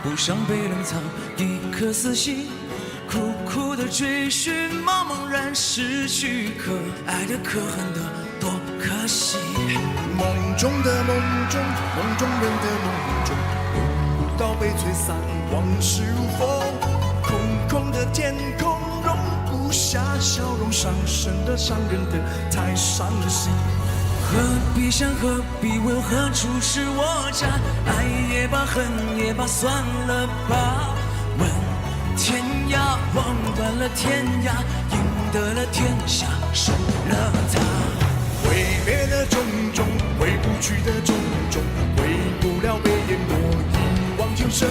不想被冷藏一颗死心，苦苦的追寻，茫茫然失去，可爱的可恨的多可惜。梦中的梦中，梦中人的梦中，梦不到被吹散，往事如风。空空的天空容不下笑容，伤神的伤人的太伤心。何必想何必问何处是我家，爱也罢恨也罢算了吧。问天涯望断了天涯，赢得了天下输了他。挥别的种种，回不去的种种，回不了被淹没一往情深。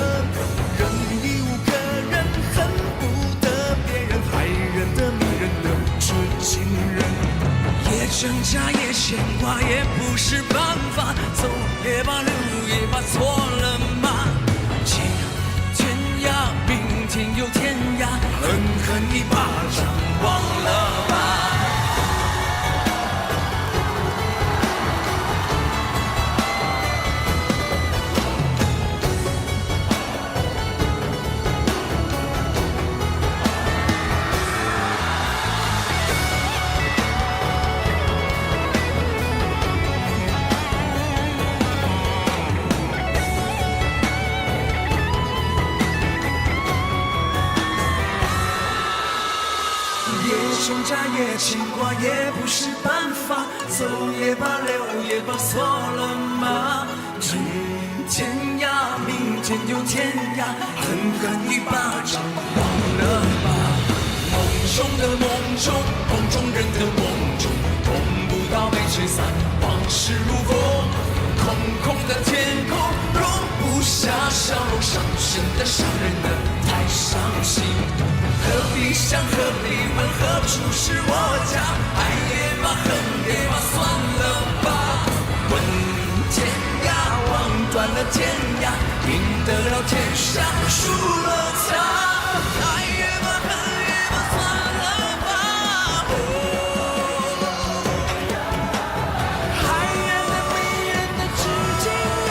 人已无可忍，恨不得别人，害人的迷人的痴情人。也挣扎也牵挂也不是办法，走也罢留也罢错了吗？今天涯明天又天涯，狠狠一巴掌忘了吧。挣扎也牵挂也不是办法，走也罢留也罢错了吗？今天涯明天又天涯，狠狠一巴掌忘了吧。梦中的梦中，梦中人的梦中，梦不到被吹散，往事如风。空空的天空容不下笑容，伤神的伤人的太伤心。何必想何必问何处是我家，爱也罢恨也罢算了吧。问天涯望断了天涯，赢得了天下输了他。爱也罢恨也罢算了吧。害人的迷人的痴情人。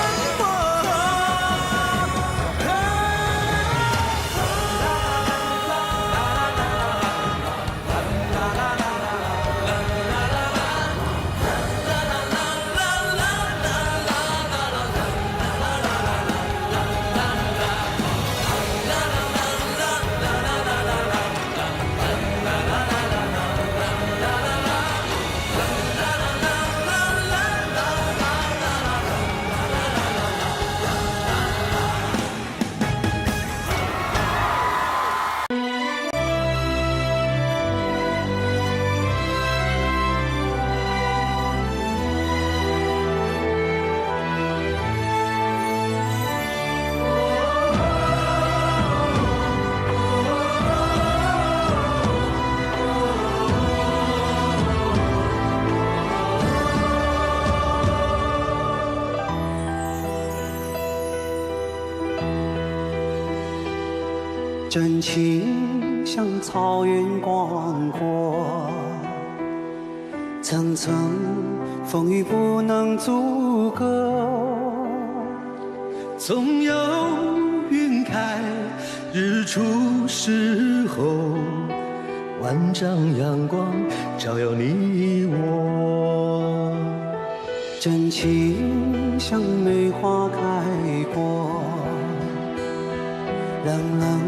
真情像草原广阔，层层风雨不能阻隔。总有云开日出时候，万丈阳光照耀你我。真情像梅花开过，冷冷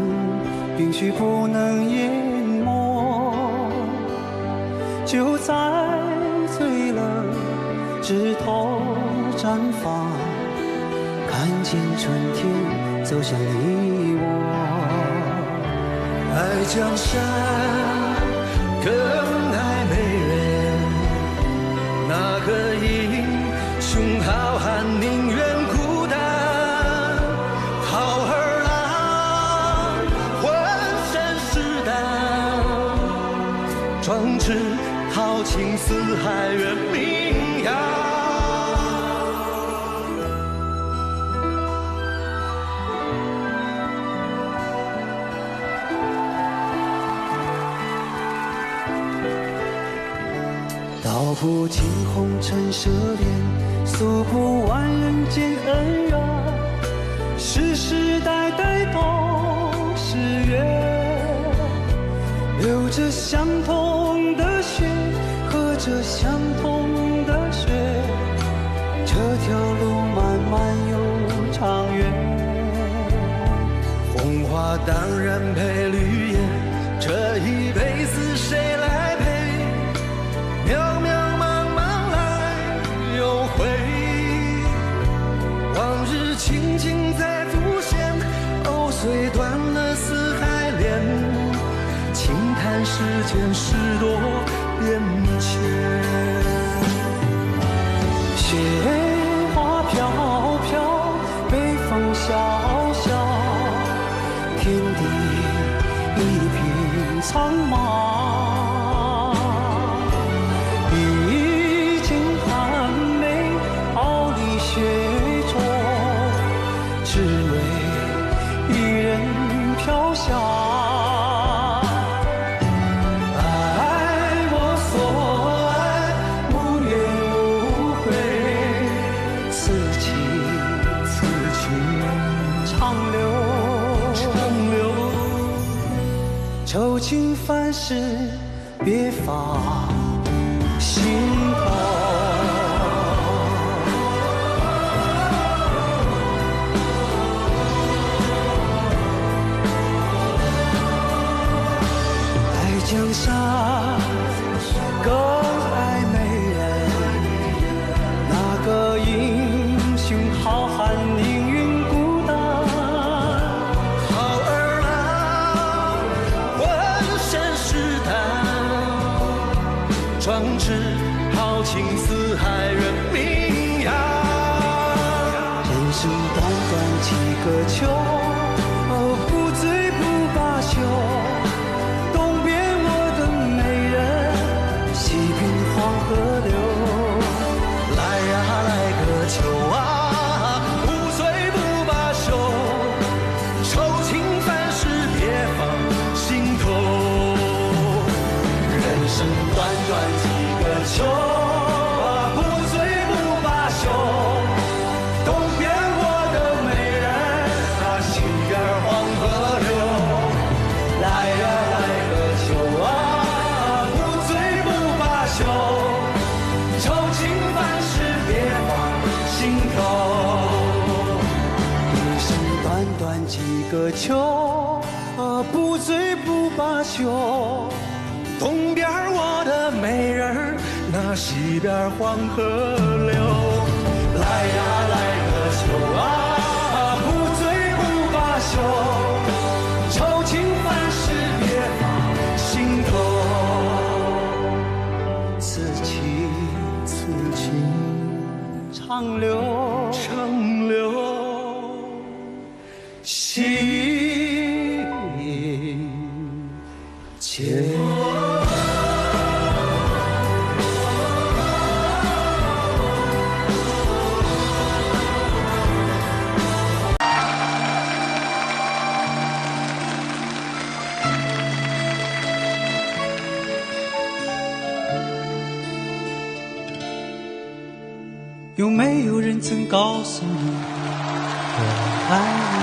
允许不能淹没，就在最冷枝头绽放，看见春天走向你我。爱江山更爱美人，哪个英雄好汉宁愿孤单？好儿郎浑身是胆，壮志豪情四海远名扬。道不尽红尘奢恋，诉不完人间恩怨，世世代代着相同的血，喝着相同的水，这条路漫漫又长远。红花当然配绿叶，这一辈子谁来陪？渺渺茫茫来又回，往日情景再浮现，藕虽断了丝还连，轻叹世间事多变迁。雪花飘飘，北风萧萧，天地一片苍茫。一襟寒梅，傲立雪中，只为一人飘香。爱我所爱，无怨无悔，此情此情长留，愁情烦事别放心头。爱江山更爱美人，那个英雄好汉宁愿孤单。好儿郎浑身是胆，壮志豪情四海人名扬。人生短短几个秋，不醉不罢休。东边我的美人，西边黄河流。来呀来个秋啊，不醉不罢休，愁情烦事别放心头。人生短短几个秋，不醉不罢休。东边我的美人，西边黄河流。来呀来个秋啊，不醉不罢休，愁情烦事别放心头。一生短短几个秋，不醉不罢休。东边我的美人，那西边黄河流。来呀来个秋啊，不醉不罢休，愁情烦事别放心头。此情此情长留，心间。有没有人曾告诉你我爱你？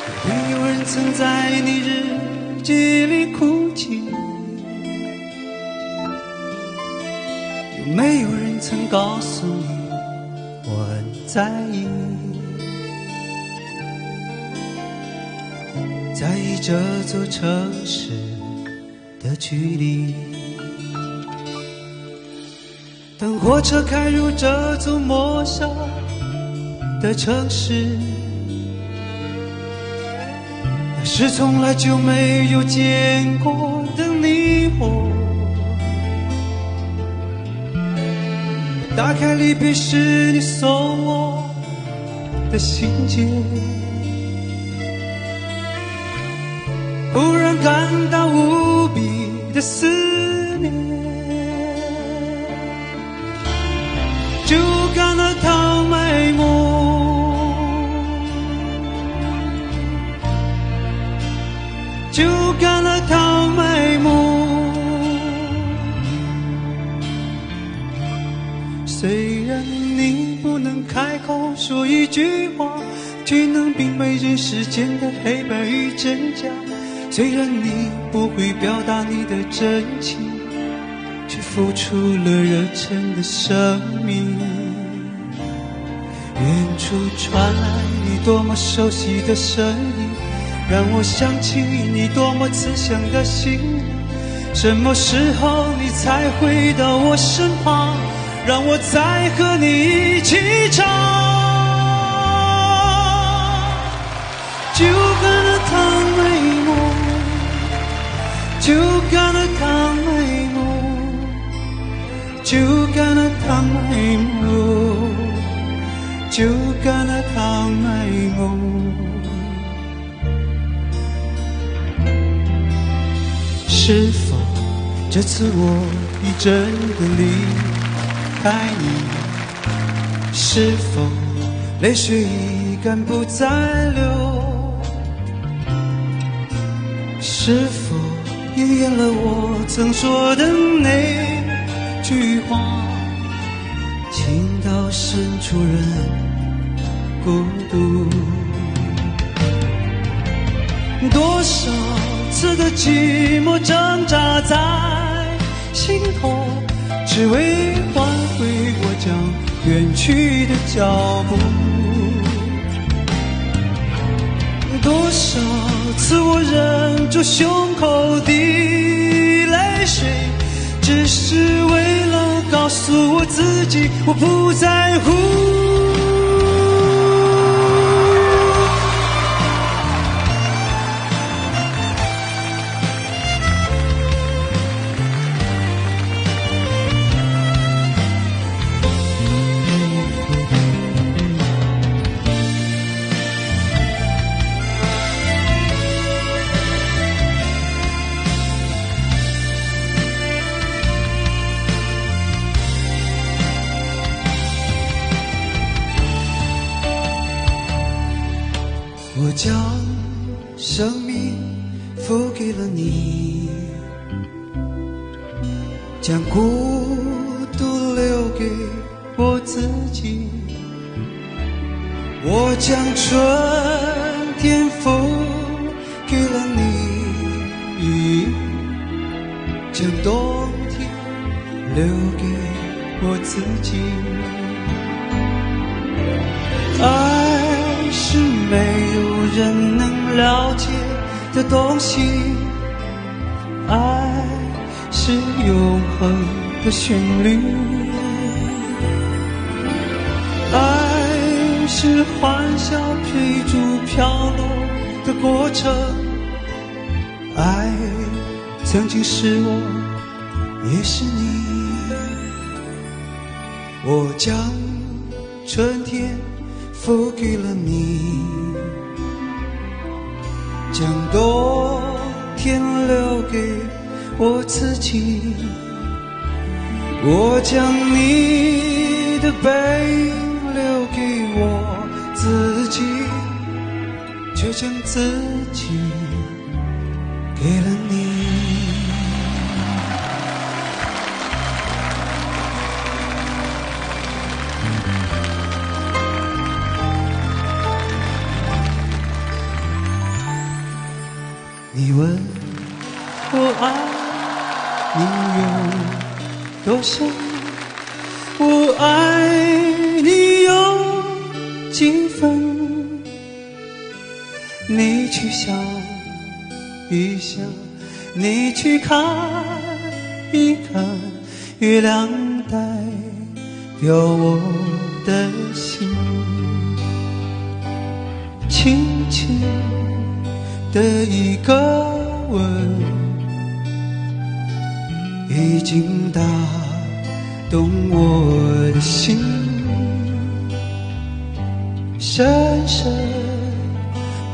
有没有人曾在你日记里哭泣？有没有人曾告诉你我很在意？在意这座城市的距离。当火车开入这座陌生的城市，那是从来就没有见过的你我。打开离别时你送我的信件，忽然感到无比的思念。就干了套美梦，就干了套美梦。虽然你不能开口说一句话，却能明白人世间的黑白与真假。虽然你不会表达你的真情，却付出了热忱的生命。远处传来你多么熟悉的声音，让我想起你多么慈祥的心。什么时候你才回到我身旁，让我再和你一起唱。就干了汤美梦，就干了汤美梦，就干了汤美梦，就干了汤美梦。是否这次我已真的离开你？是否泪水已干不再流？是否应验了我曾说的那句话？情到深处人孤独。多少次的寂寞挣扎在心头，只为挽回我将远去的脚步。多少次我忍住胸口的泪水，只是为了告诉我自己我不在乎。我将生命付给了你，将孤独留给我自己。我将春天付给了你，将冬天留给我自己。爱是没有人能了解的东西，爱是永恒的旋律，爱是欢笑追逐飘落的过程，爱曾经是我，也是你。我将春天付给了你，将冬天留给我自己。我将你的背影留给我自己，却将自己给了你。你问我爱你有多深，我爱你有几分？你去想一想，你去看一看，月亮代表我的心，轻轻的一个吻，已经打动我的心，深深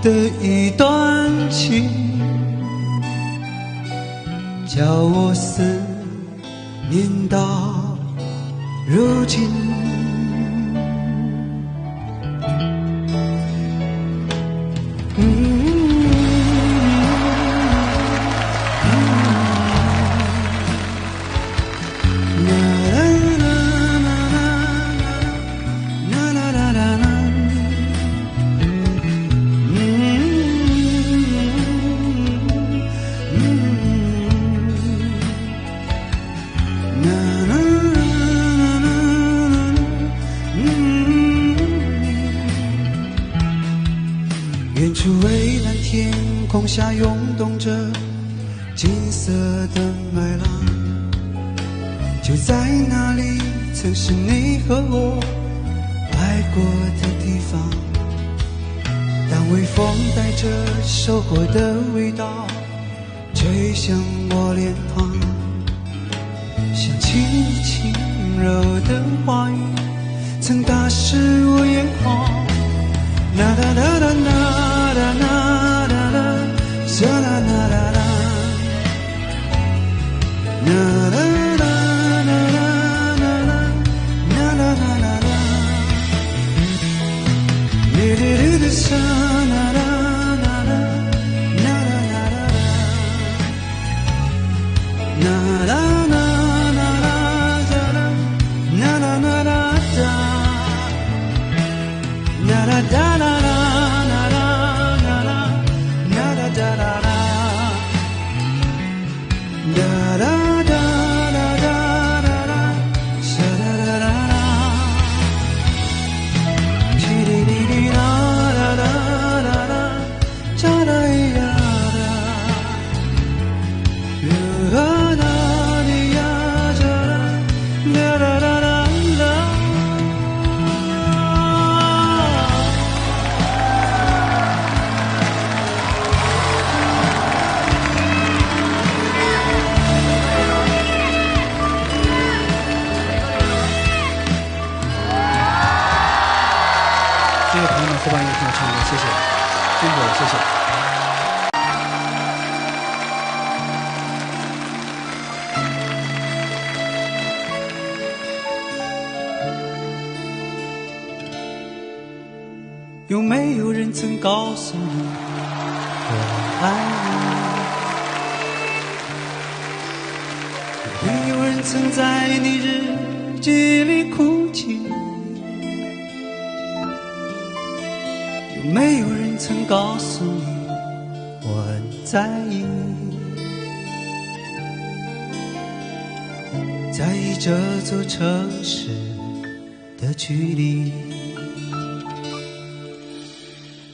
的一段情，叫我思念到如今。远处蔚蓝天空下涌动着金色的麦浪，就在那里曾是你和我爱过的地方。当微风带着收获的味道吹向我脸庞，想起你轻柔的话语曾打湿我眼眶。啦啦啦啦啦啦啦啦啦，啦啦啦啦啦，啦啦啦啦啦啦啦啦啦啦啦，哩哩哩哩啦啦啦啦啦啦啦啦啦啦。Da da da da da da da da da da da da da谢谢朋友们后半夜听我唱歌，谢谢，辛苦了，谢谢。有没有人曾告诉你我爱你？有没有人曾在你日记里哭泣？有没有人曾告诉你我很在意？在意这座城市的距离。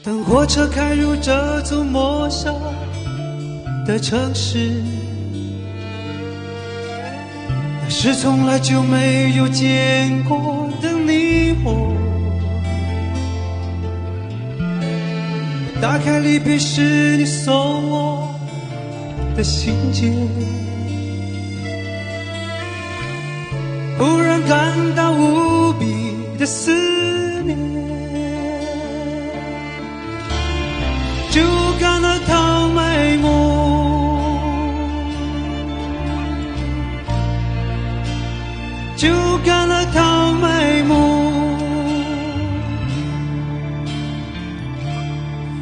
当火车开入这座陌生的城市，那是从来就没有见过的你我。打开离别时你送我的信件，忽然感到无比的思念，就感到透美梦，就感到透美梦。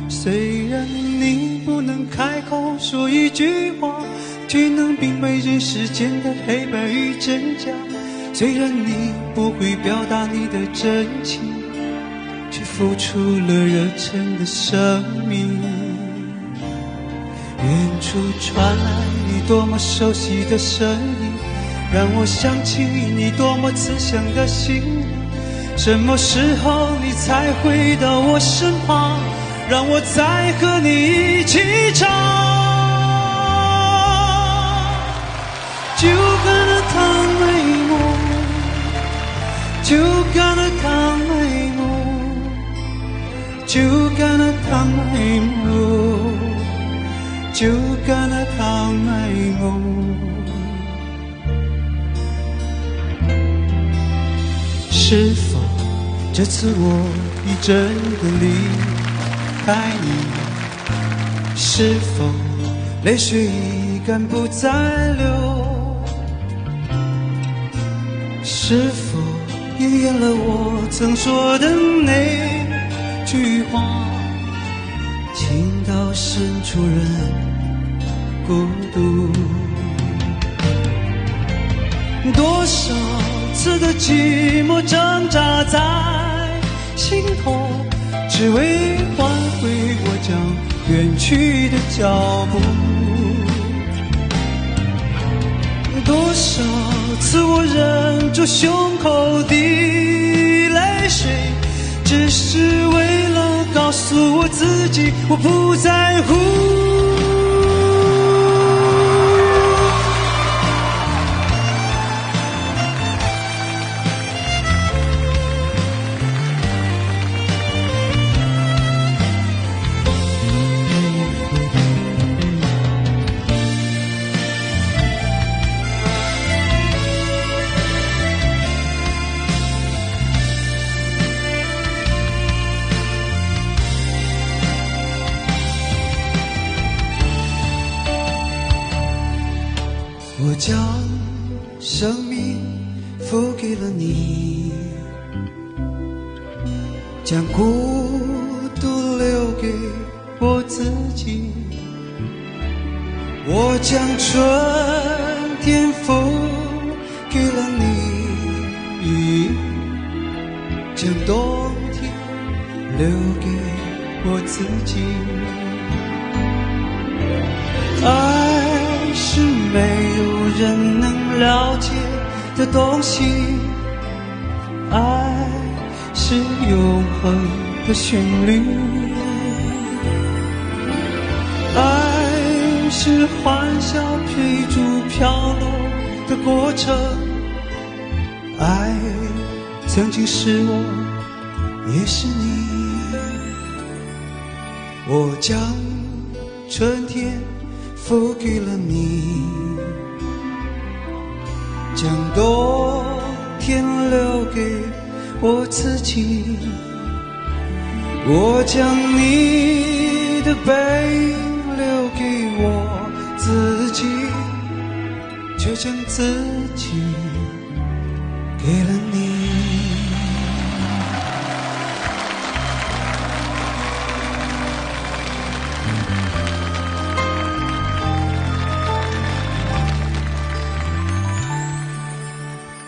虽然你不能开口说一句话，却能明白人世间的黑白与真假。虽然你不会表达你的真情，却付出了热忱的生命。远处传来你多么熟悉的声音，让我想起你多么慈祥的心灵。什么时候你才回到我身旁，让我再和你一起唱。就干了趟美梦，就干了趟美梦，就干了趟美梦，就干了趟美梦。是否这次我已真的离开你？是否泪水已干不再流？是否应验了我曾说的那句话？情到深处人孤独，多少次的寂寞挣扎在心头，只为挽回我将远去的脚步。多少次我忍住胸口的泪水，只是为了告诉我自己，我不在乎。我将生命付给了你，将孤独留给我自己。我将春天付给了你，将冬天留给我自己。爱是没有人能了解的东西，爱是永恒的旋律，爱是欢笑追逐飘落的过程，爱曾经是我，也是你。我将春天付给了你，将冬天留给我自己。我将你的背影留给我自己，却将自己给了你。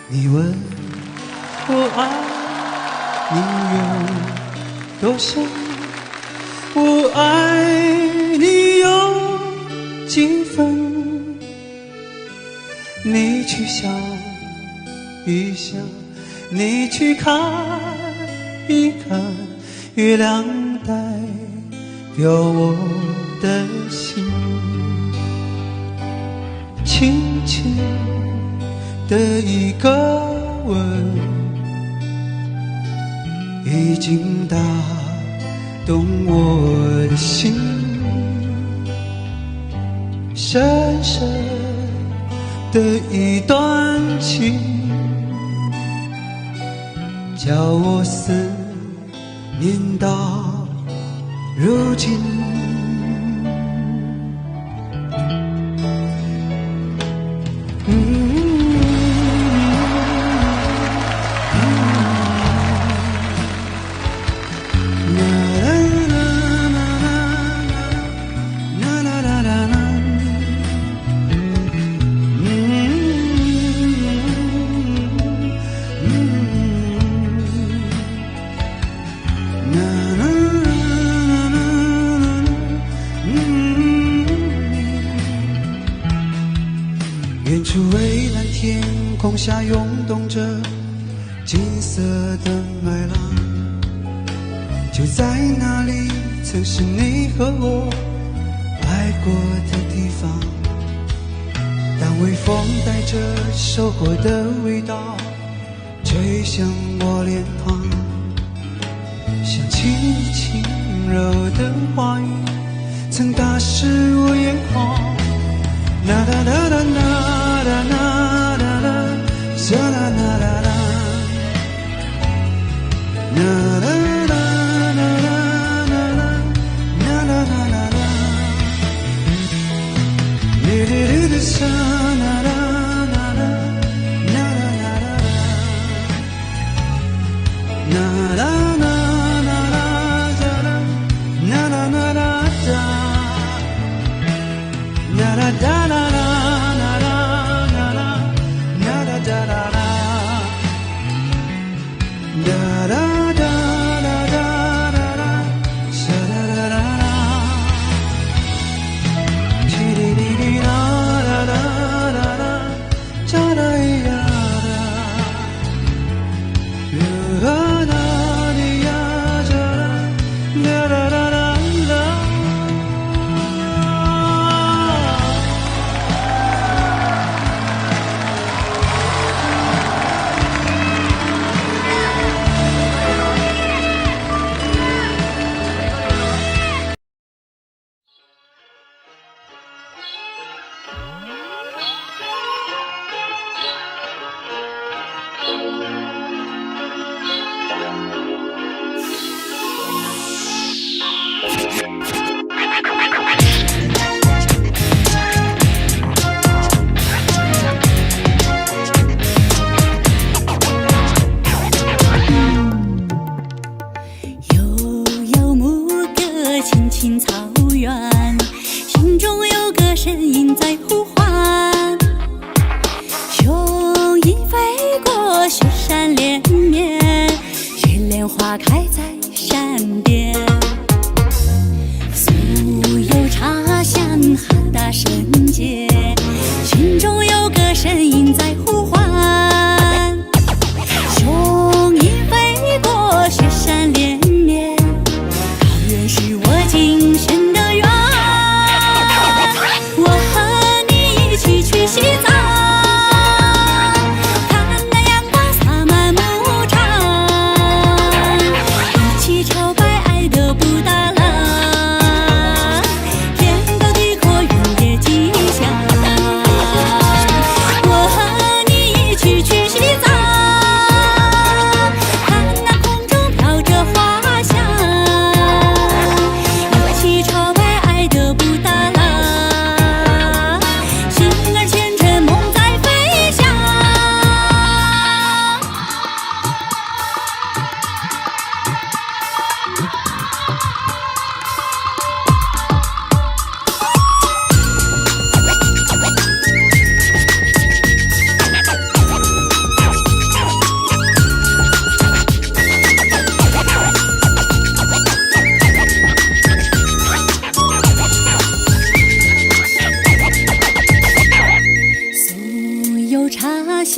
你问我爱你有多深，我爱你有几分，你去想一想，你去看一看，月亮代表我的心，轻轻的一个吻，已经打动我的心，深深的一段情，叫我思念到如今。远处蔚蓝天空下涌动着金色的麦浪，就在那里曾是你和我爱过的地方。当微风带着收获的味道吹向我脸庞，想起你轻柔的话语曾打湿我眼眶。啦啦啦啦啦啦啦啦啦，啦啦啦啦啦，啦啦啦啦啦啦啦啦啦，哩哩哩哩啦啦啦啦啦啦啦啦，啦啦啦啦啦啦啦啦啦。啦啦啦啦啦啦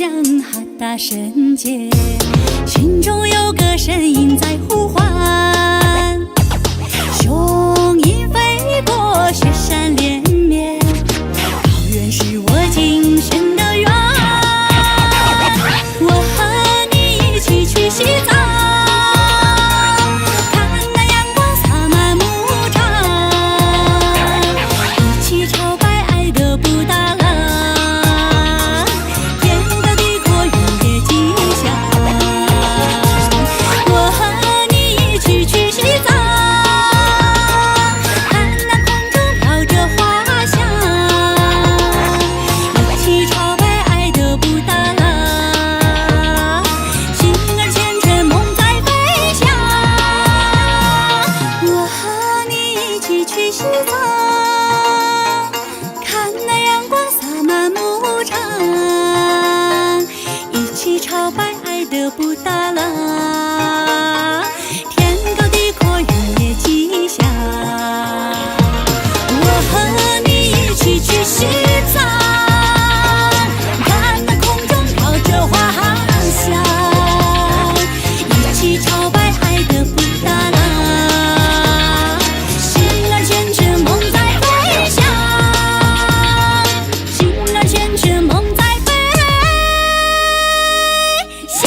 响大声接，心中有个声音在呼唤，雄鹰飞过雪山连绵，高原是我今生的愿。我和你一起去西藏，看那阳光洒满牧场，一起朝拜爱的布达拉，天高地阔原野吉祥。我和你一起去西藏，看那空中飘着花香，一起朝拜爱的布达拉，心儿牵着梦在飞翔。我和你一起去西藏，看那阳光洒满牧场，一起朝拜爱的布达拉，天高地阔原野吉祥。我和你一起去西藏，看那空中飘着花香，一起朝拜爱的布达拉，心儿牵着梦在飞翔，心儿牵着梦在飞翔。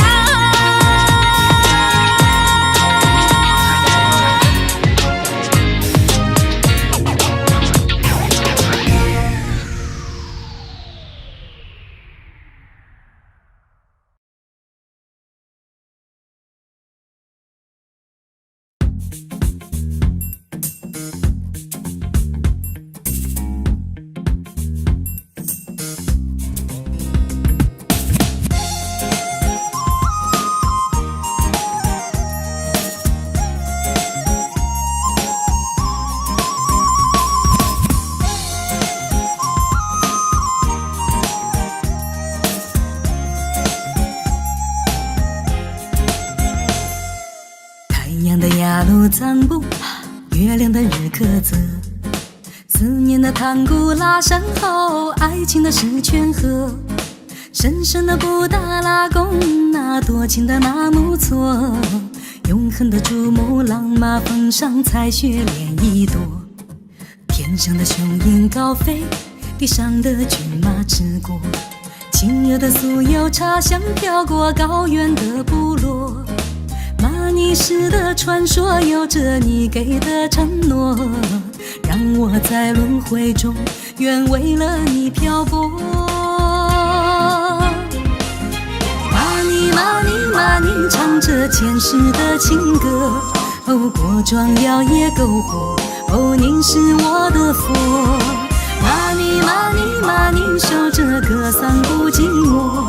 太阳的雅鲁藏布，月亮的日喀则，思念的唐古拉山后，爱情的石泉河，神圣的布达拉宫，那多情的纳木错，永恒的珠穆朗玛峰上彩雪莲一朵，天上的雄鹰高飞，地上的骏马驰过，轻柔的酥油茶香飘过高原的部落，玛尼石的传说有着你给的承诺，让我在轮回中愿为了你漂泊。玛尼玛尼玛尼唱着前世的情歌，哦，过壮瑶也篝火，哦，您是我的佛。玛尼玛尼玛尼守着歌桑不寂寞，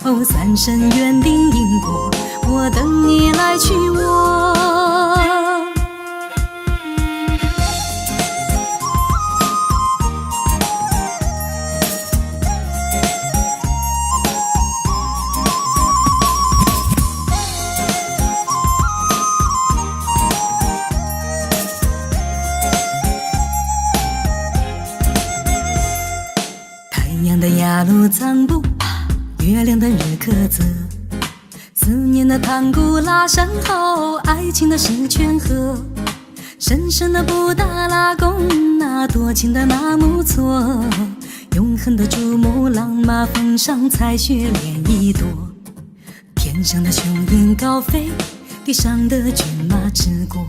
哦，三生缘定因果，我等你来娶我。太阳的雅鲁藏布，月亮的日喀则，思念的唐古拉山后，爱情的石泉河，神圣的布达拉宫，那多情的纳木错，永恒的珠穆朗玛峰上彩雪莲一朵，天上的雄鹰高飞，地上的骏马驰过，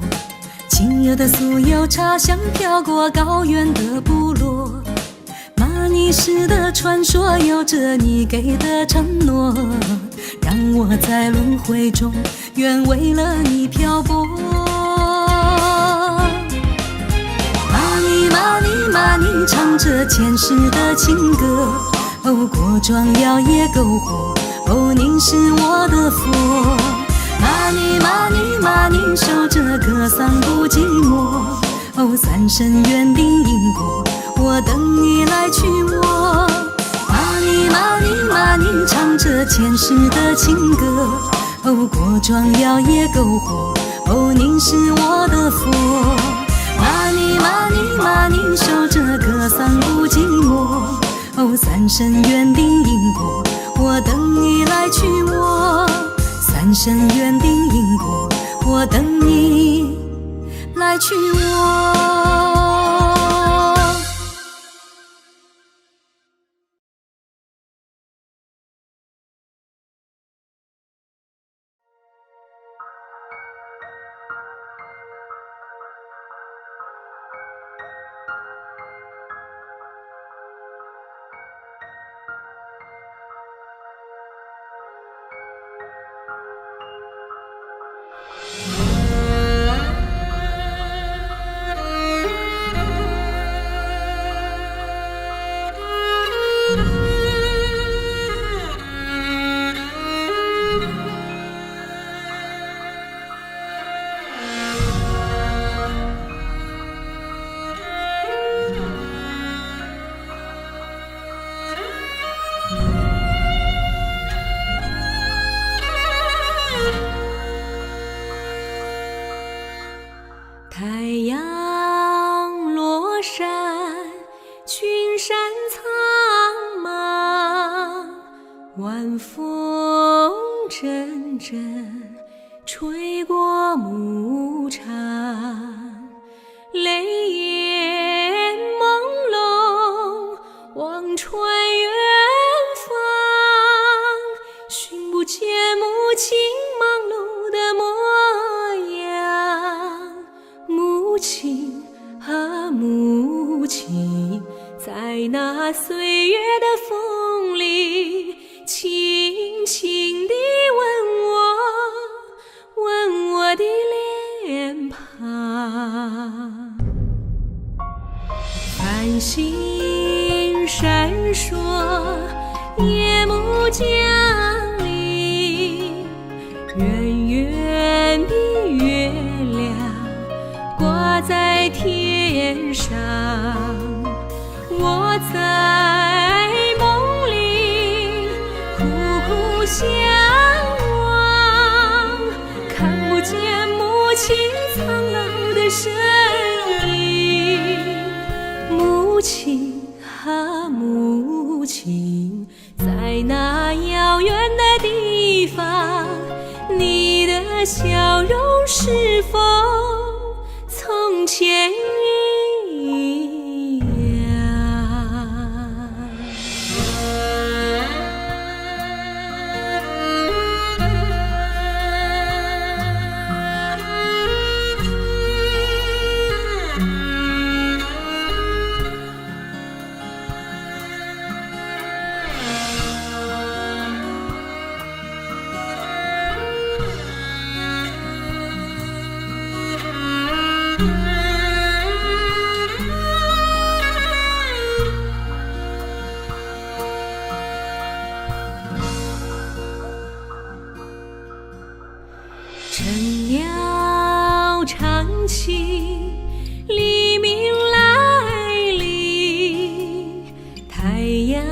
轻柔的酥油茶香飘过高原的部落，玛尼石的传说有着你给的承诺，让我在轮回中愿为了你漂泊。玛尼玛尼玛尼唱着前世的情歌，哦，过壮瑶也篝火，哦，您是我的佛。玛尼玛尼玛尼守着歌桑不寂寞，哦，三生缘定因果，我等你来娶我。玛尼玛尼玛尼唱着前世的情歌，哦，过壮瑶也篝火，哦，您是我的佛。玛尼玛尼玛尼守着歌桑不寂寞，哦，三生缘定因果，我等你来娶我，三生缘定因果，我等你来娶我。太阳落山，群山苍茫，晚风阵阵吹过牧场，泪眼朦胧望穿远方，寻不见母亲忙碌的模样。母亲啊母亲，在那岁月的风里，轻轻地吻我的脸庞。繁星闪烁，夜幕降临，圆圆的月亮挂在天上，我在梦里苦苦相望，看不见母亲苍老的身影。母亲啊母亲，在那遥远的地方，你的笑容是否从前一样？晨鸟唱起，黎明来临，太阳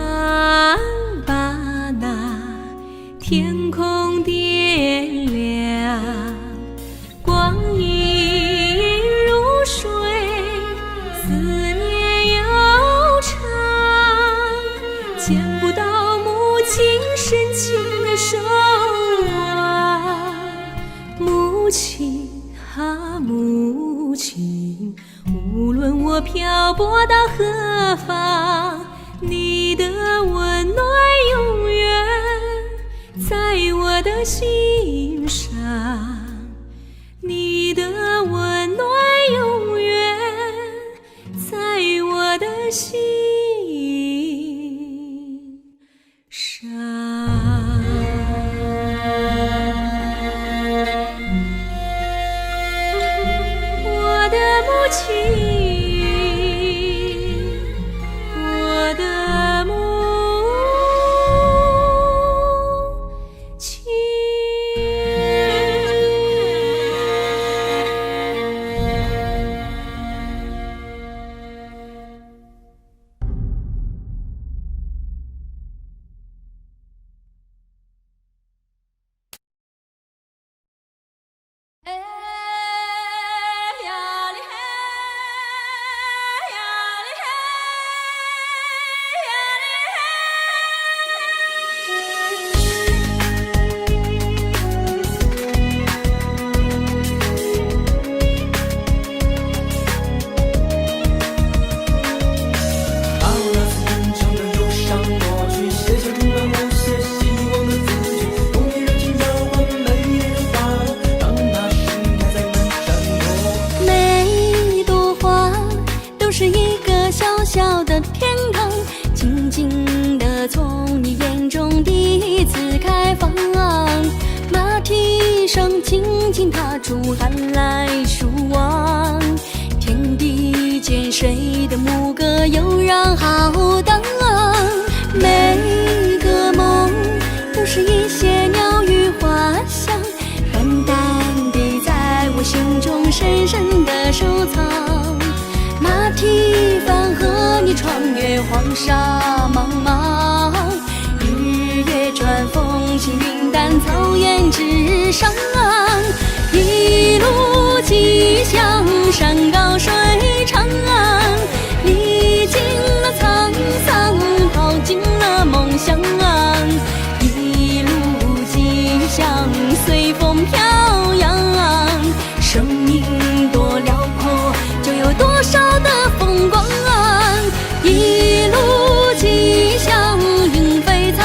把那天空点亮，光阴如水，思念悠长，见不到母亲深情的守望。母亲啊母亲，无论我漂泊到何方，你的温暖永远在我的心上，你的温暖永远在我的心上。母亲，我的母亲。上轻轻踏出寒来暑往，天地间谁的牧歌悠然浩荡，每个梦都是一些鸟语花香，淡淡地在我心中深深的收藏。马蹄饭和你穿越黄沙茫茫，日月转风轻云淡草原之上，一路吉祥山高水长，历经了沧桑跑进了梦乡，一路吉祥随风飘扬，生命多辽阔就有多少的风光，一路吉祥莺飞草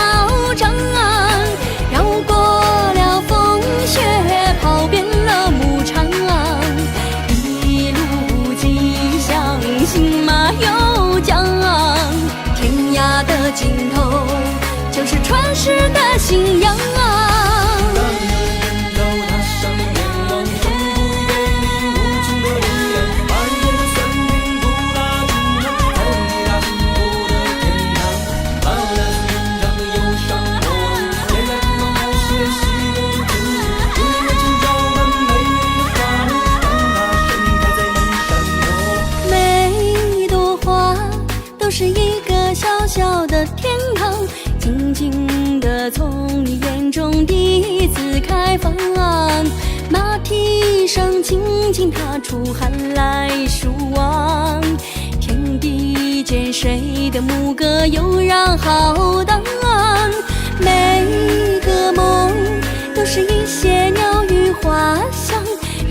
长，绕过了风雪跑遍了牧场，一路吉祥信马由缰，天涯的尽头就是传世的信仰。是一个小小的天堂，静静地从你眼中第一次开放，马蹄上轻轻踏出寒来暑往，天地间谁的牧歌悠然浩荡，每个梦都是一些鸟语花香，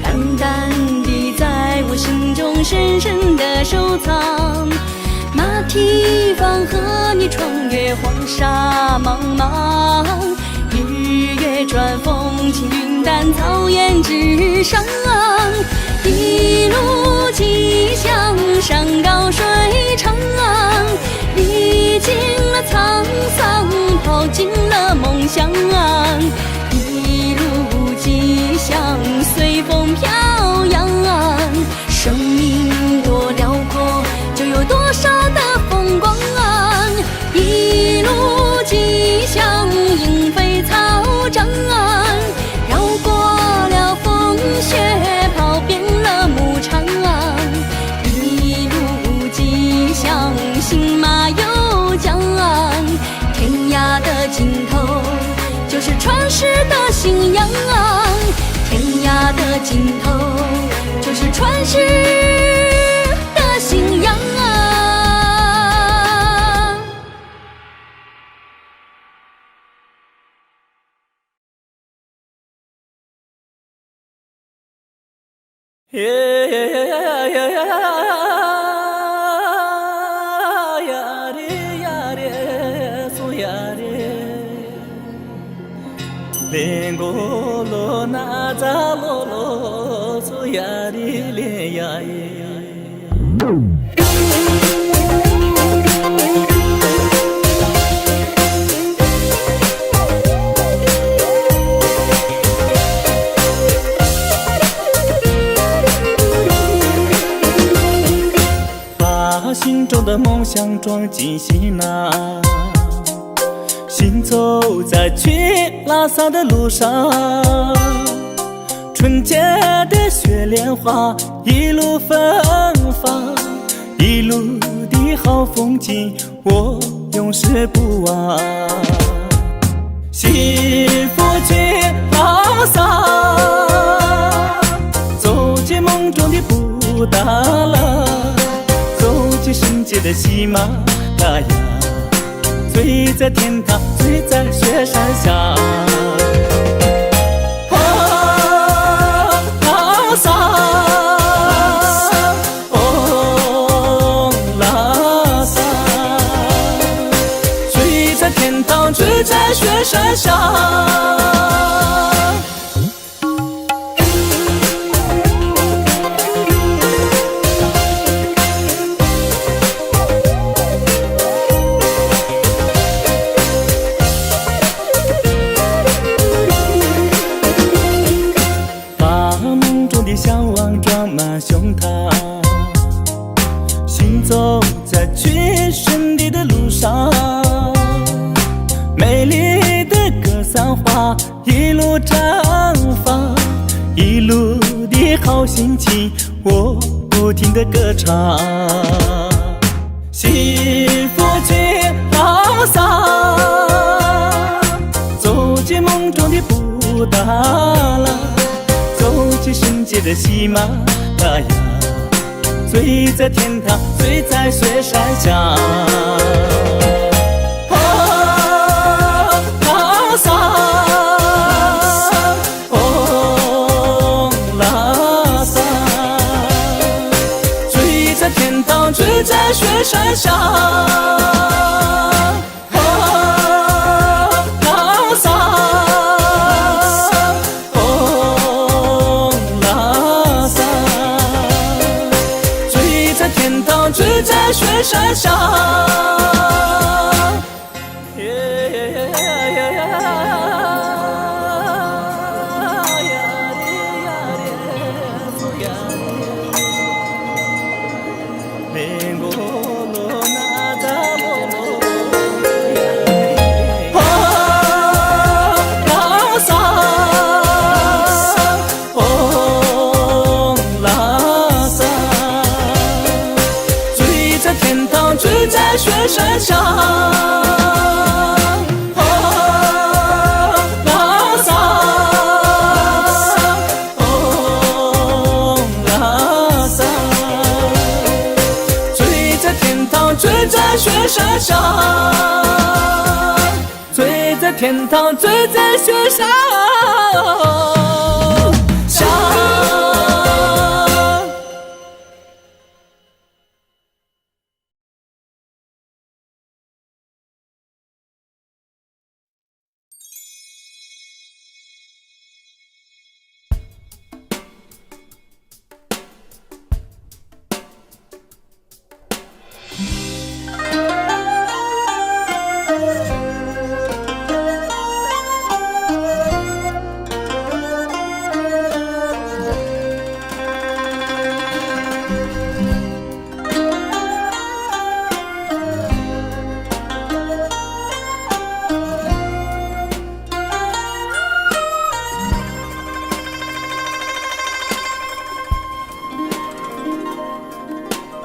淡淡地在我心中深深的收藏。马蹄饭和你穿越黄沙茫茫，日月转风轻云淡草原之上，一路吉祥山高水长，历经了沧桑跑进了梦乡，一路吉祥随风飘扬，生命多辽阔就有多少的风光，一路吉祥莺飞草长，绕过了风雪跑遍了牧场，一路吉祥信马由缰，天涯的尽头就是传世的信仰，天涯的尽头就是传世的信仰。呀呀呀呀呀呀嘞呀嘞嗦呀嘞，连过罗那扎罗罗嗦呀嘞嘞呀耶。心中的梦想装进行囊，行走在去拉萨的路上，纯洁的雪莲花一路芬芳，一路的好风景我永世不忘。幸福去拉萨，走进梦中的布达拉，圣洁的喜马拉雅，醉在天堂，醉在雪山下。拉萨，哦拉萨，醉在天堂，醉在雪山下。胸膛，行走在去寻你的路上，美丽的格桑花一路绽放，一路的好心情我不停地歌唱，幸福去朗洒，走进梦中的布达拉，走进圣洁的喜马拉雅，醉在天堂，醉在雪山下。拉萨，哦拉萨，醉在天堂，醉在雪山下。醉在雪山下，醉在雪山下，拉萨，拉萨，醉在天堂，醉在雪山下，醉在天堂，醉在雪山下。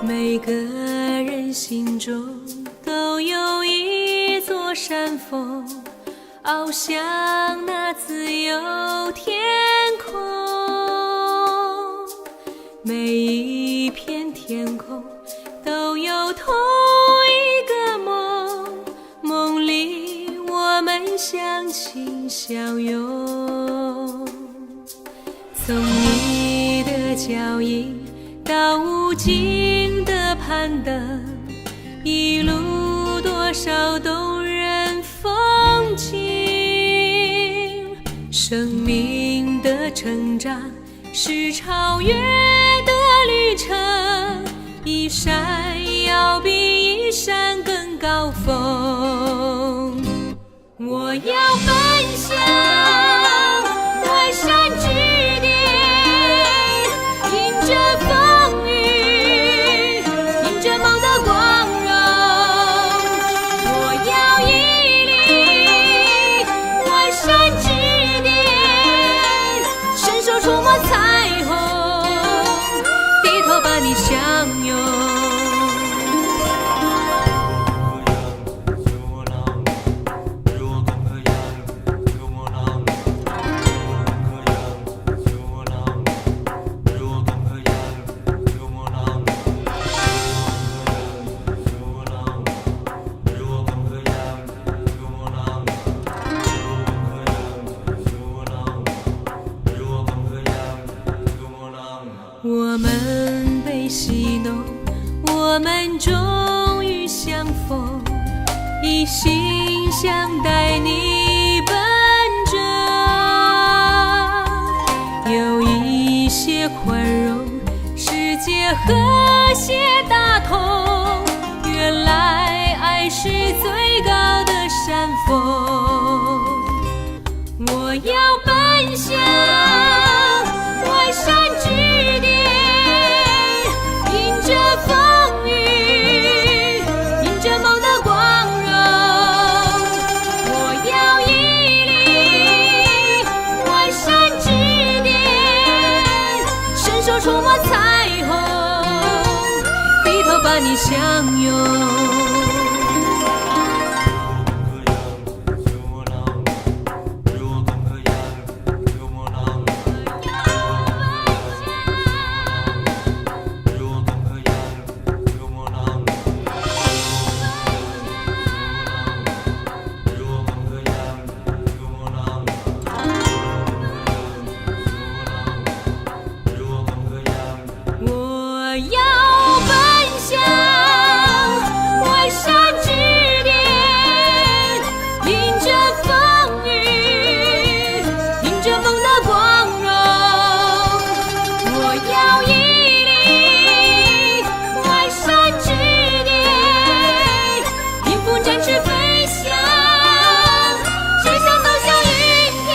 每个人心中都有一座山峰，翱翔那自由天空。每一片天空都有同一个梦，梦里我们相亲相拥。从你的脚印到无尽的攀登，一路多少动人风景。生命的成长是超越的旅程，一山要比一山更高峰。我要奔向外山之巅，迎着风雨，迎着梦的光荣。我要屹立外山之巅，伸手触摸彩虹，低头把你相拥。我们被戏弄，我们终于相逢，一心想带你奔着，有一些宽容，世界和谐大同。原来爱是最高的山峰，我要奔向外山之巅，和你相拥。我要奔向万山之巅，迎着风雨，迎着风的光荣。我要屹立万山之巅，迎风展翅飞翔，谁想走向云天。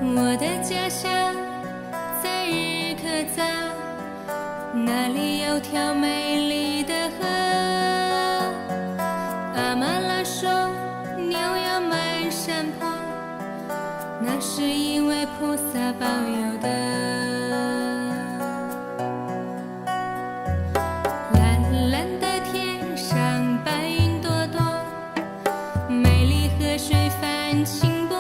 我的家乡在日喀则，那里有条美丽的河。阿玛拉说牛要满山坡，那是因为菩萨保佑的。蓝蓝的天上白云朵朵，美丽河水泛清波。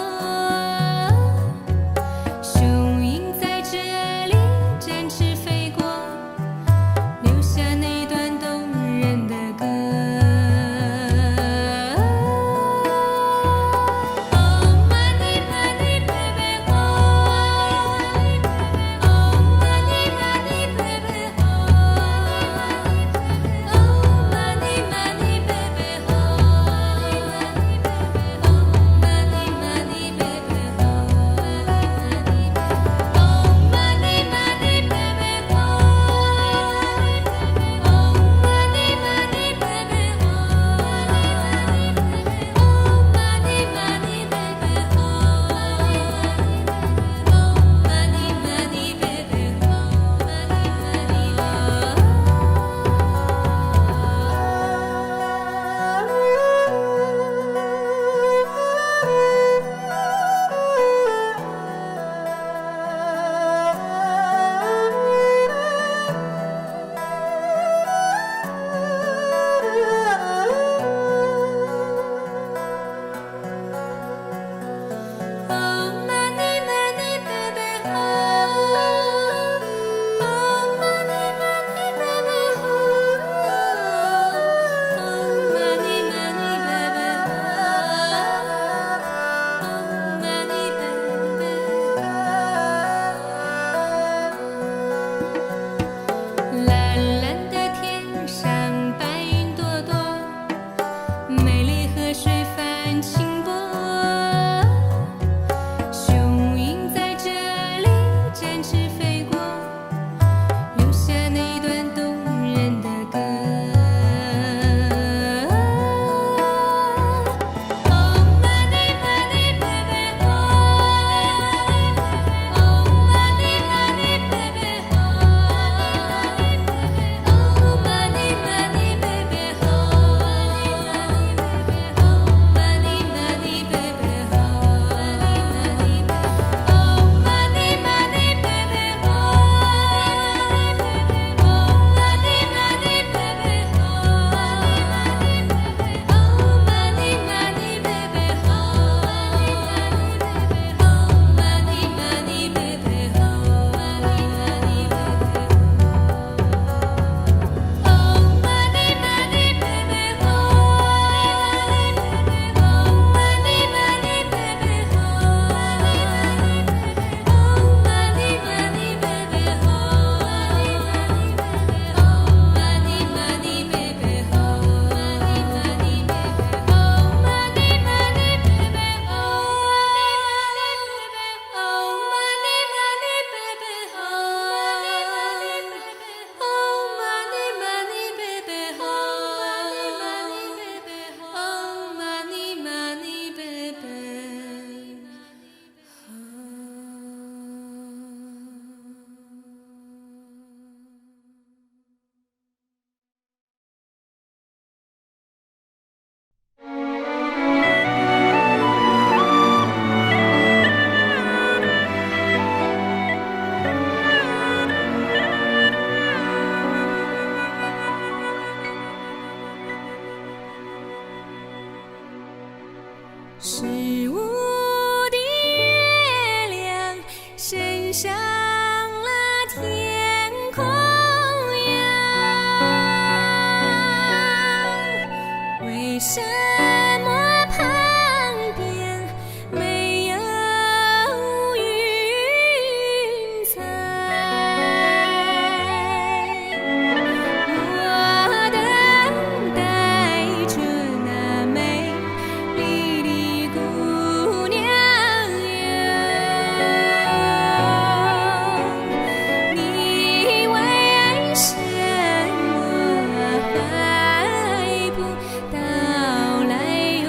欣赏了天空呀，为什么旁边没有云彩？我等待着那美丽的姑娘呀，你为什么还不到来哟？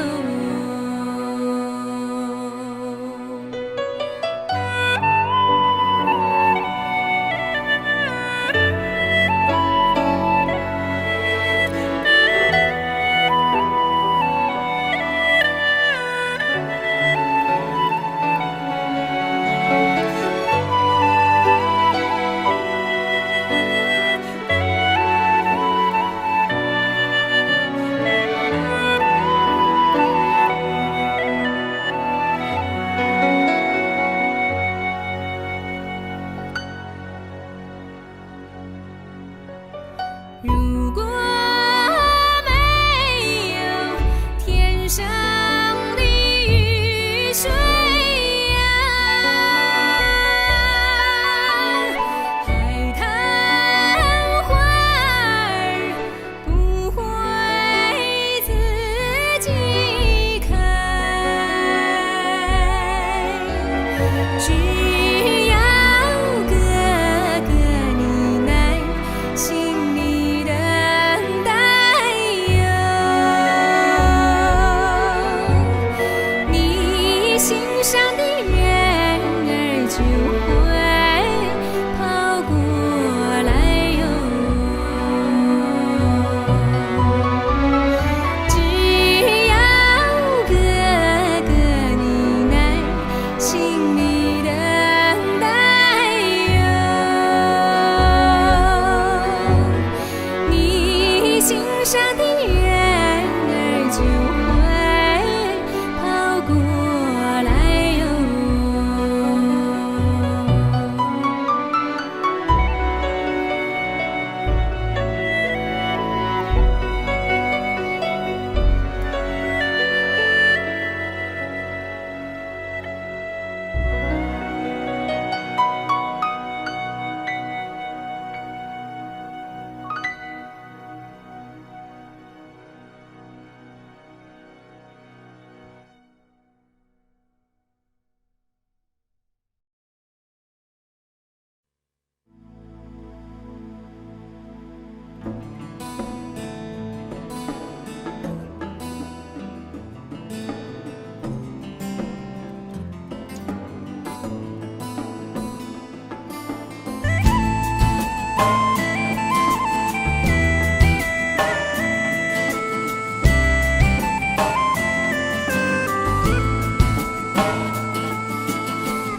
如果没有天上的雨水呀，海棠花儿不会自己开，只要哥哥你耐心地等待哟，你心上的人儿就会跑过来哟。只要哥哥你耐心地等待哟，你心上的人儿就会跑过来哟。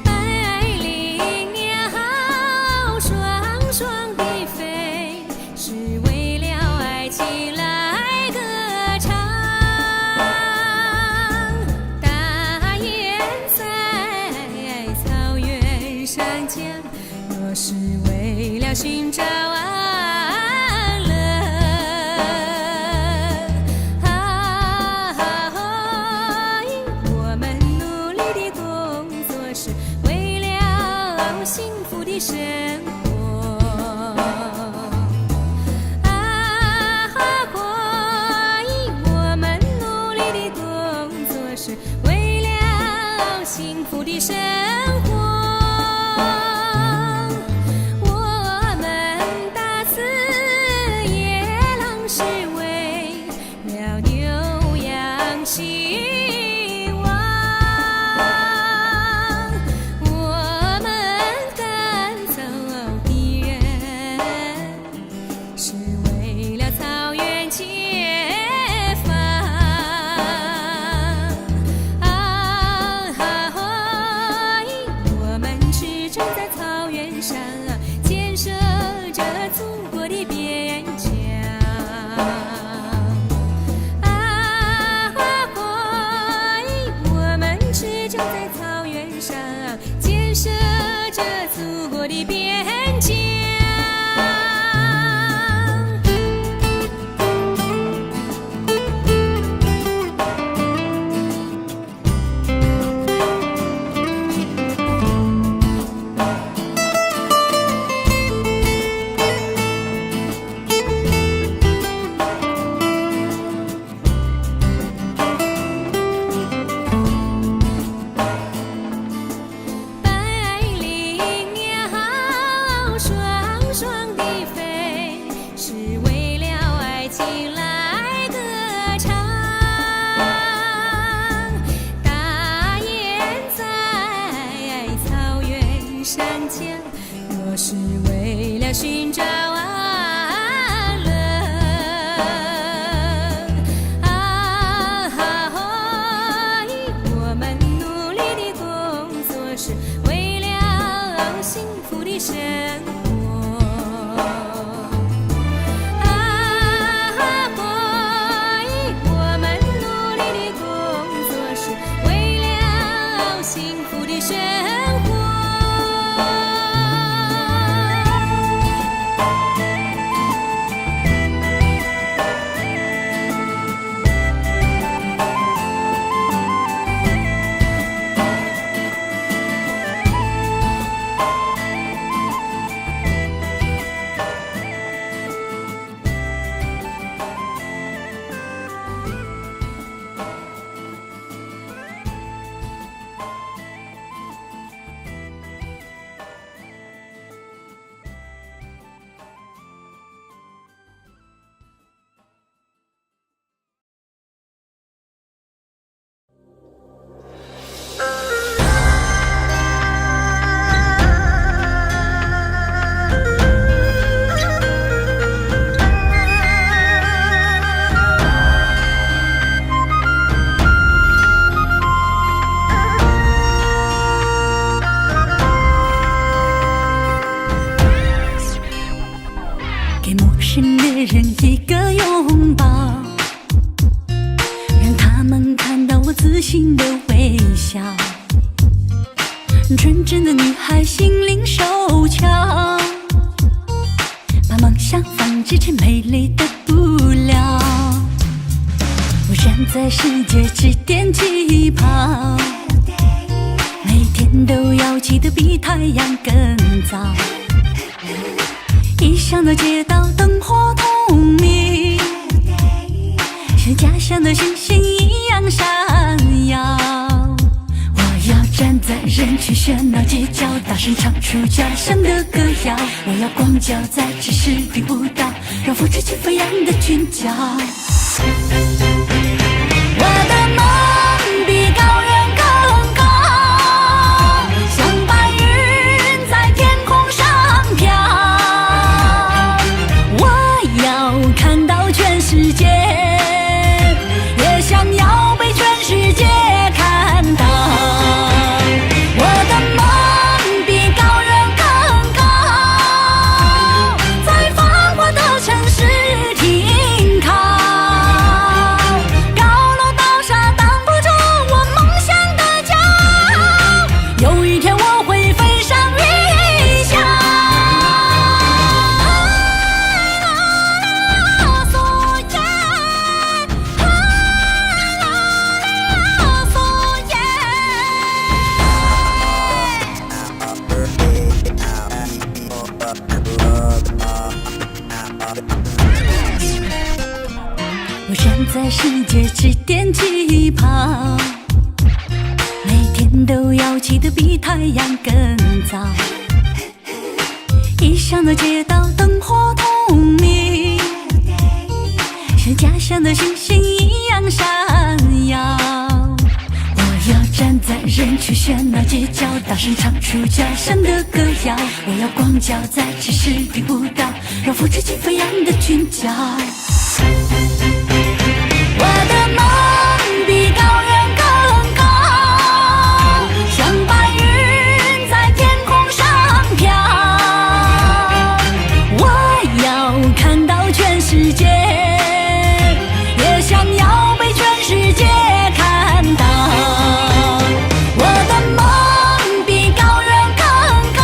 百灵鸟双双地飞，是为了爱情来歌唱。大雁在草原上讲，若是为了寻找安乐。我们努力的工作是为了幸福的生活。我们努力的工作是为了幸福的生活。我们大肆野狼是为了牛羊兴旺，我们赶走敌人是为了草原解放。着祖国的边疆。寻找安乐我们努力的工作是为了幸福的生活。我们努力的工作是为了幸福的生活。人一个拥抱，让他们看到我自信的微笑。纯真的女孩心灵手巧，把梦想放置成美丽的布料。我站在世界之巅起跑，每天都要起得比太阳更早。异乡的街道灯火通明，像家乡的星星一样闪耀。我要站在人群喧闹街角，大声唱出家乡的歌谣。我要光脚在城市并不到，让复制起飞扬的裙角。我的梦比高原更高，像白云在天空上飘。看到全世界，也想要被全世界看到。我的梦比高原更高，在繁华的城市停靠。高楼大厦挡不住我梦想的骄傲，有一天我会飞上云霄。我站在世界之巅起跑，每天都要起得比太阳更早。异乡的街道灯火通明，像家乡的星星一样闪耀。我要站在人群喧闹街角，大声唱出家乡的歌谣。我要光脚在城市并不到，让复制起飞扬的裙角。我的梦比高原更高，像白云在天空上飘。我要看到全世界，也想要被全世界看到。我的梦比高原更高，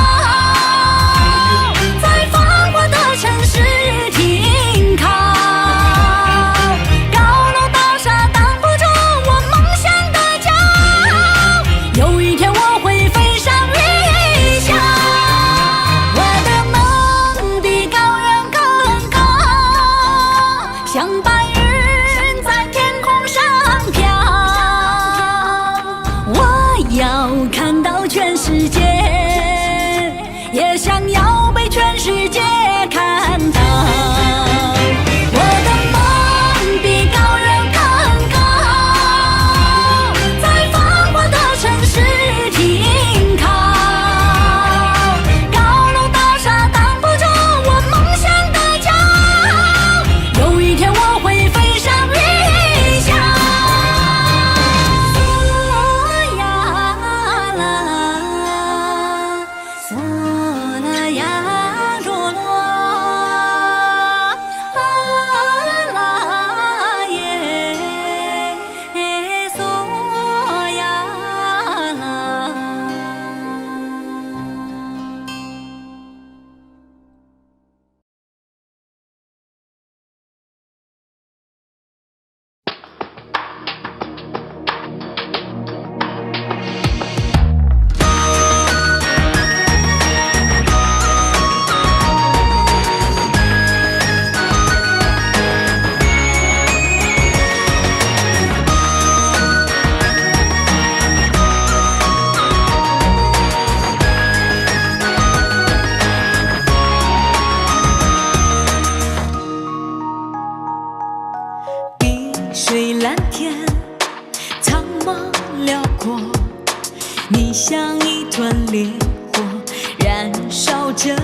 着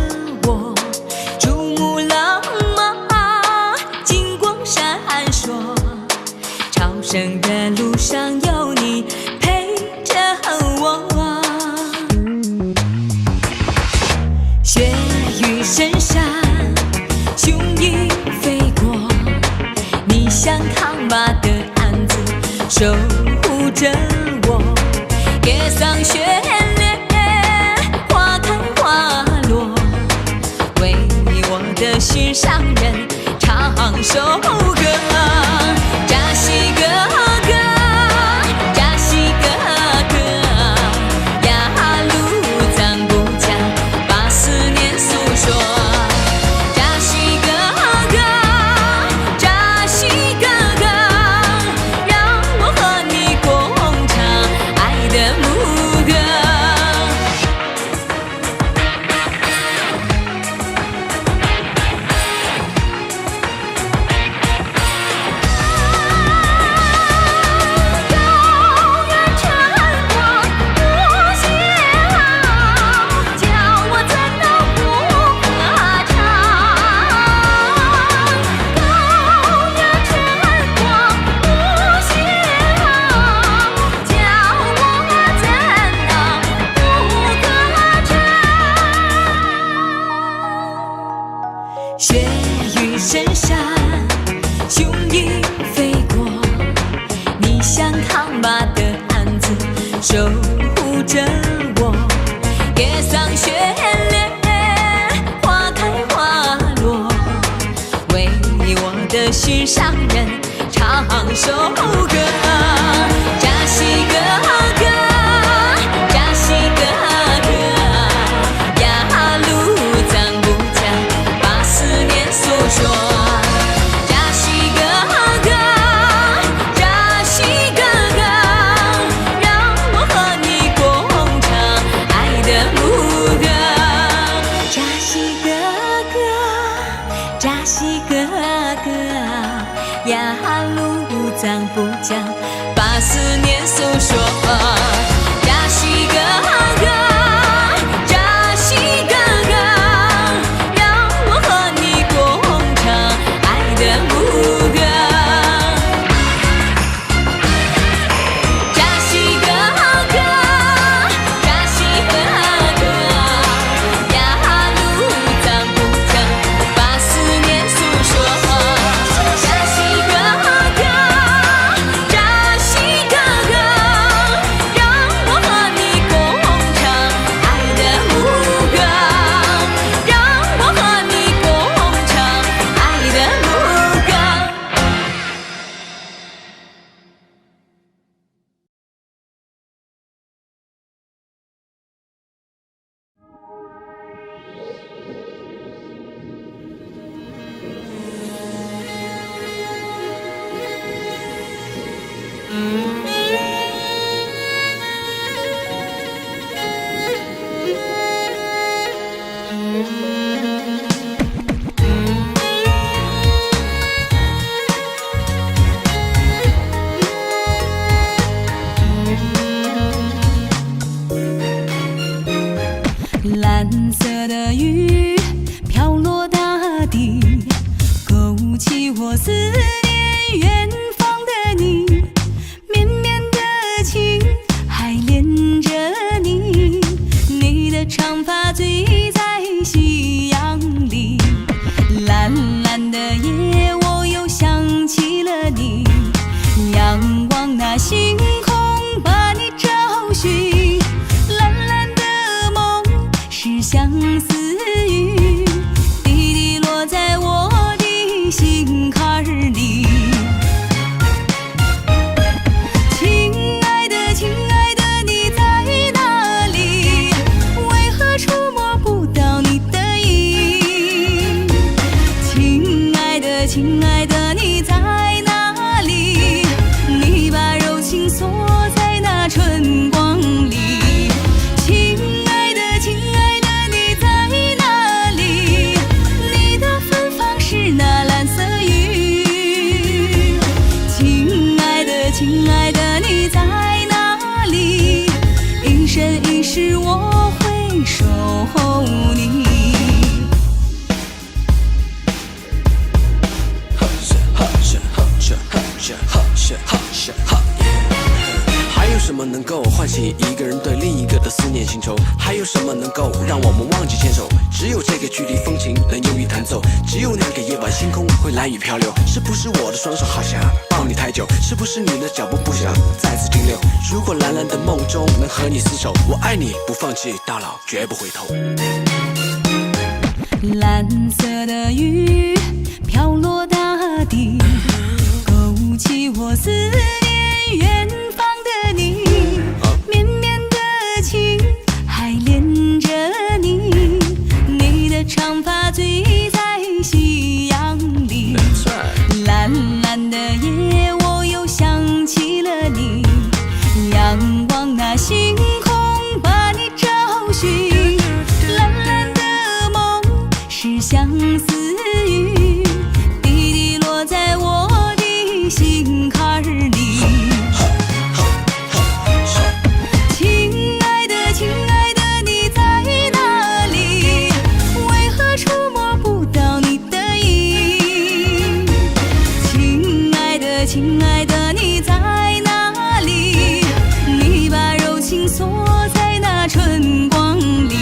我，珠穆朗玛金光闪烁，朝圣的路上有你陪着我。雪域深山，雄鹰飞过，你像扛把的鞍子守护着我，夜桑雪莲，花开花落，为我的心上人唱首歌。扎西哥哥，扎西哥哥，呀路咱不讲，把思念诉说。扎西哥哥，扎西哥哥，让我和你共唱爱的牧歌。雪域深山，雄鹰飞过，你像扛把的鞍子守护着我，夜桑雪莲，花开花落，为我的心上人唱首歌。扎西哥哥，扎西哥哥，呀路咱不讲，把思念诉说。扎西哥哥，扎西哥哥，让我和你共唱爱的牧歌。扎西哥哥，扎西哥哥，呀路咱不讲，把思念诉说。扎西哥哥，扎西哥哥，让我和你共唱爱的牧歌。扎西哥哥，扎西哥哥，呀路咱不讲，把思念诉说。扎西哥哥，扎西哥哥，让我和你共唱爱的牧歌，让我和你共唱爱的牧歌。蓝色的雨飘落大地，勾起我思念远方的你，绵绵的情还连着你，你的长发醉在夕阳里，蓝蓝的夜我又想起了你，仰望那星空把你找寻，蓝蓝的梦是相思雨，滴滴落在我的心坎里。亲爱的，亲爱的，你在哪里？为何触摸不到你的影？亲爱的，亲爱的，你在哪里？你把柔情锁在那春光里。亲爱的，亲爱的，你在哪里？你的芬芳是那蓝色雨。亲爱的，亲爱的，你在哪里？一生一世我会守候你。念新愁。还有什么能够让我们忘记牵手？只有这个距离，风琴能用于弹奏。只有那个夜晚，星空会蓝雨漂流。是不是我的双手好想抱你太久？是不是你的脚步不想再次停留？如果蓝蓝的梦中能和你厮守，我爱你不放弃，到老绝不回头。蓝色的雨飘落大地，勾起我思念远方的你。绵绵的情还连着你，你的长发醉在夕阳里。蓝蓝的夜，我又想起了你，仰望那星空，把你找寻。蓝蓝的梦是相思雨，滴滴落在我的心坎里。亲爱的，亲爱的，你在哪里？为何触摸不到你的影？亲爱的，亲爱的，你在哪里？你把柔情锁在那春光里。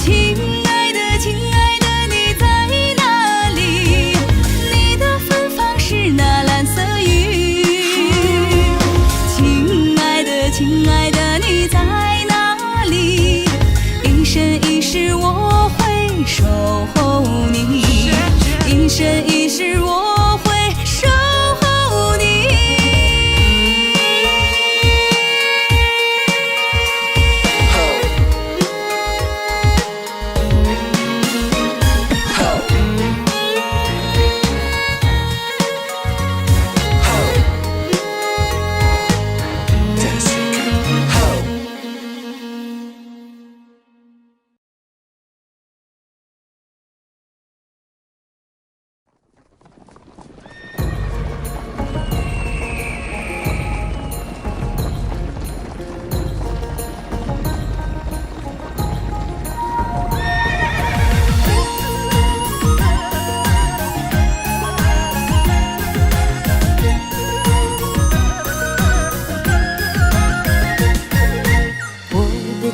亲爱的，亲爱的，你在哪里？你的芬芳是那蓝色雨。亲爱的，亲爱的，你在哪里？一生一世我会守候你，一生一世我会守候你。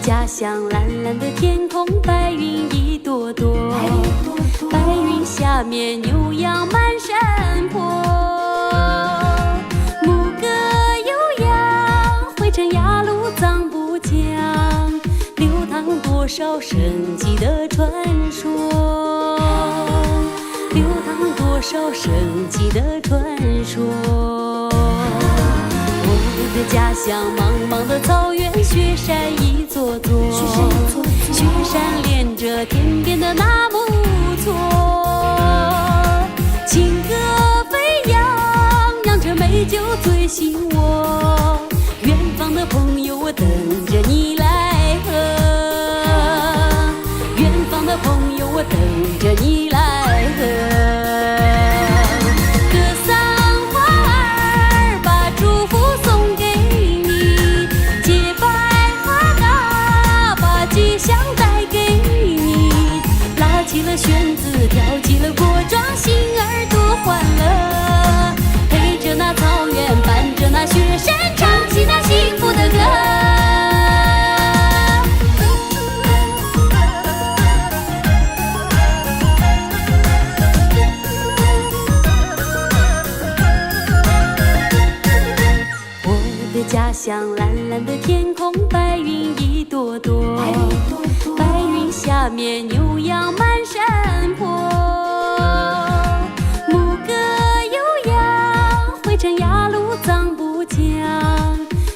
家乡蓝蓝的天空，白云一朵朵，白云下面牛羊满山坡，牧歌悠扬，汇成雅鲁藏布江，流淌多少神奇的传说，流淌多少神奇的传说。我的家乡茫茫的草原，雪山一座座，雪山连着天边的那木错，情歌飞扬，让这美酒醉醒我。远方的朋友，我等着你来喝。远方的朋友，我等着你来喝。起了弦子，跳起了锅庄，心儿多欢乐。陪着那草原，伴着那雪山，唱起那幸福的歌。我的家乡蓝蓝的天空，白云一朵朵，白云下面牛羊满山坡，牧歌悠扬，汇成雅鲁藏布江，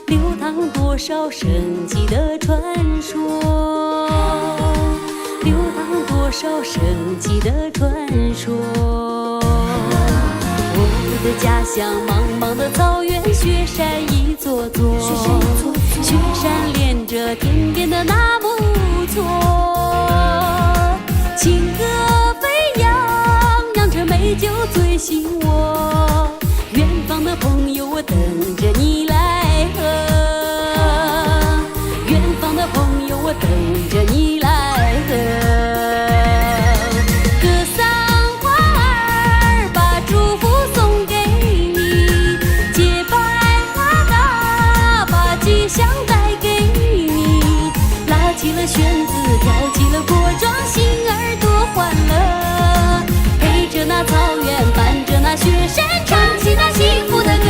流淌多少神奇的传说，流淌多少神奇的传说。我的家乡茫茫的草原，雪山一座座，雪山连着天边的那木错，情歌飞扬，让这美酒醉醒我。远方的朋友，我等着你来喝。远方的朋友，我等着你来喝。想带给你，跳起了锅庄，心儿多欢乐。陪着那草原，伴着那雪山，唱起那幸福的歌。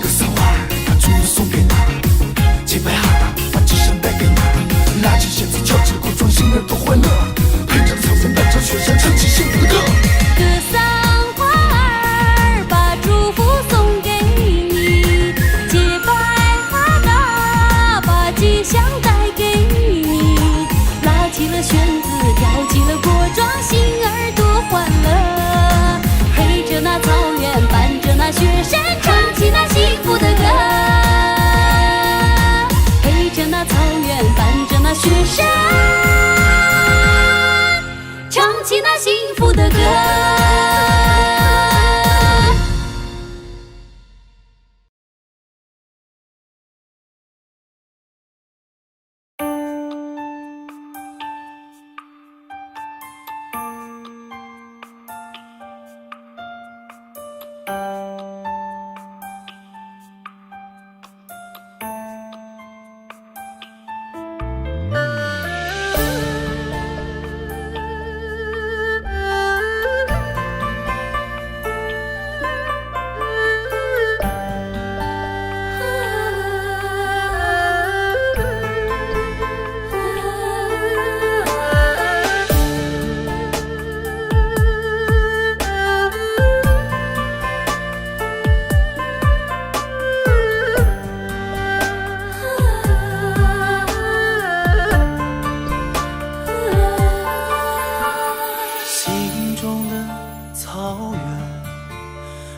格桑花儿把祝福送给他，洁白哈达把吉祥带给他，拉起弦子跳起锅庄，心儿多欢乐。陪着草原，伴着雪山，唱起幸福的歌。格桑花儿把祝福送给你，洁白哈达把吉祥带给你，拉起了弦子，跳起了锅庄，心儿多欢乐。陪着那草原，伴着那雪山，唱起那幸福的歌。陪着那草原，伴着那雪山，唱起那幸福的歌。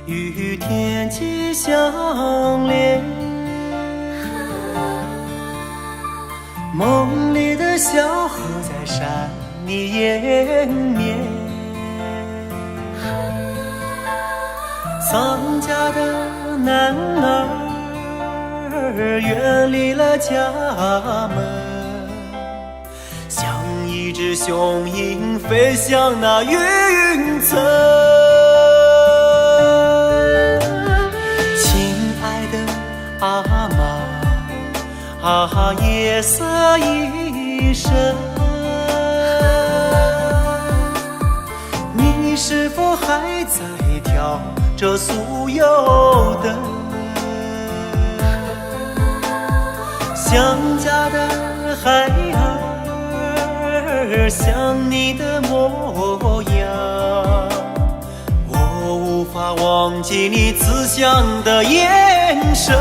与天际相连，梦里的小河在山里延绵，丧家的男儿远离了家门，像一只雄鹰飞向那云层。阿妈，夜色已深，你是否还在挑着酥油灯？想家的孩儿，想你的模样，我无法忘记你慈祥的眼神。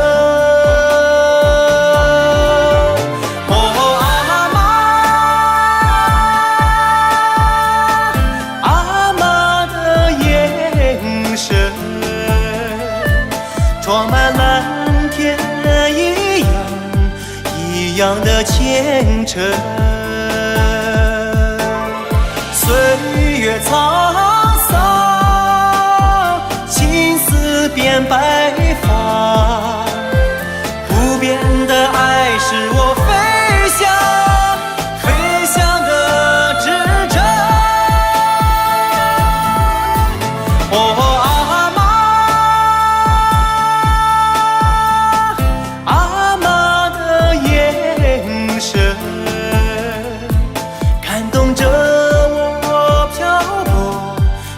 装满蓝天一样的虔诚，岁月沧桑，青丝变白发，不变的爱是我飞翔的指针。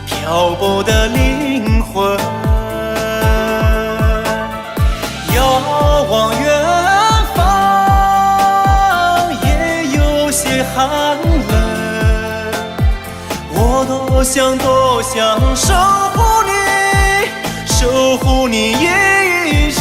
漂泊的灵魂，遥望远方，也有些寒冷。我多想守护你一生。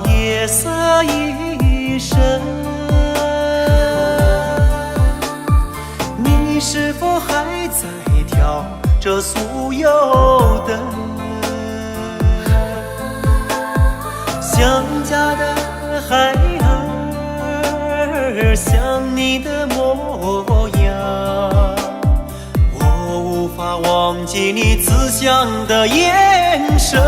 夜色已深，你是否我还在跳着酥油灯，想家的孩儿想你的模样，我无法忘记你慈祥的眼神。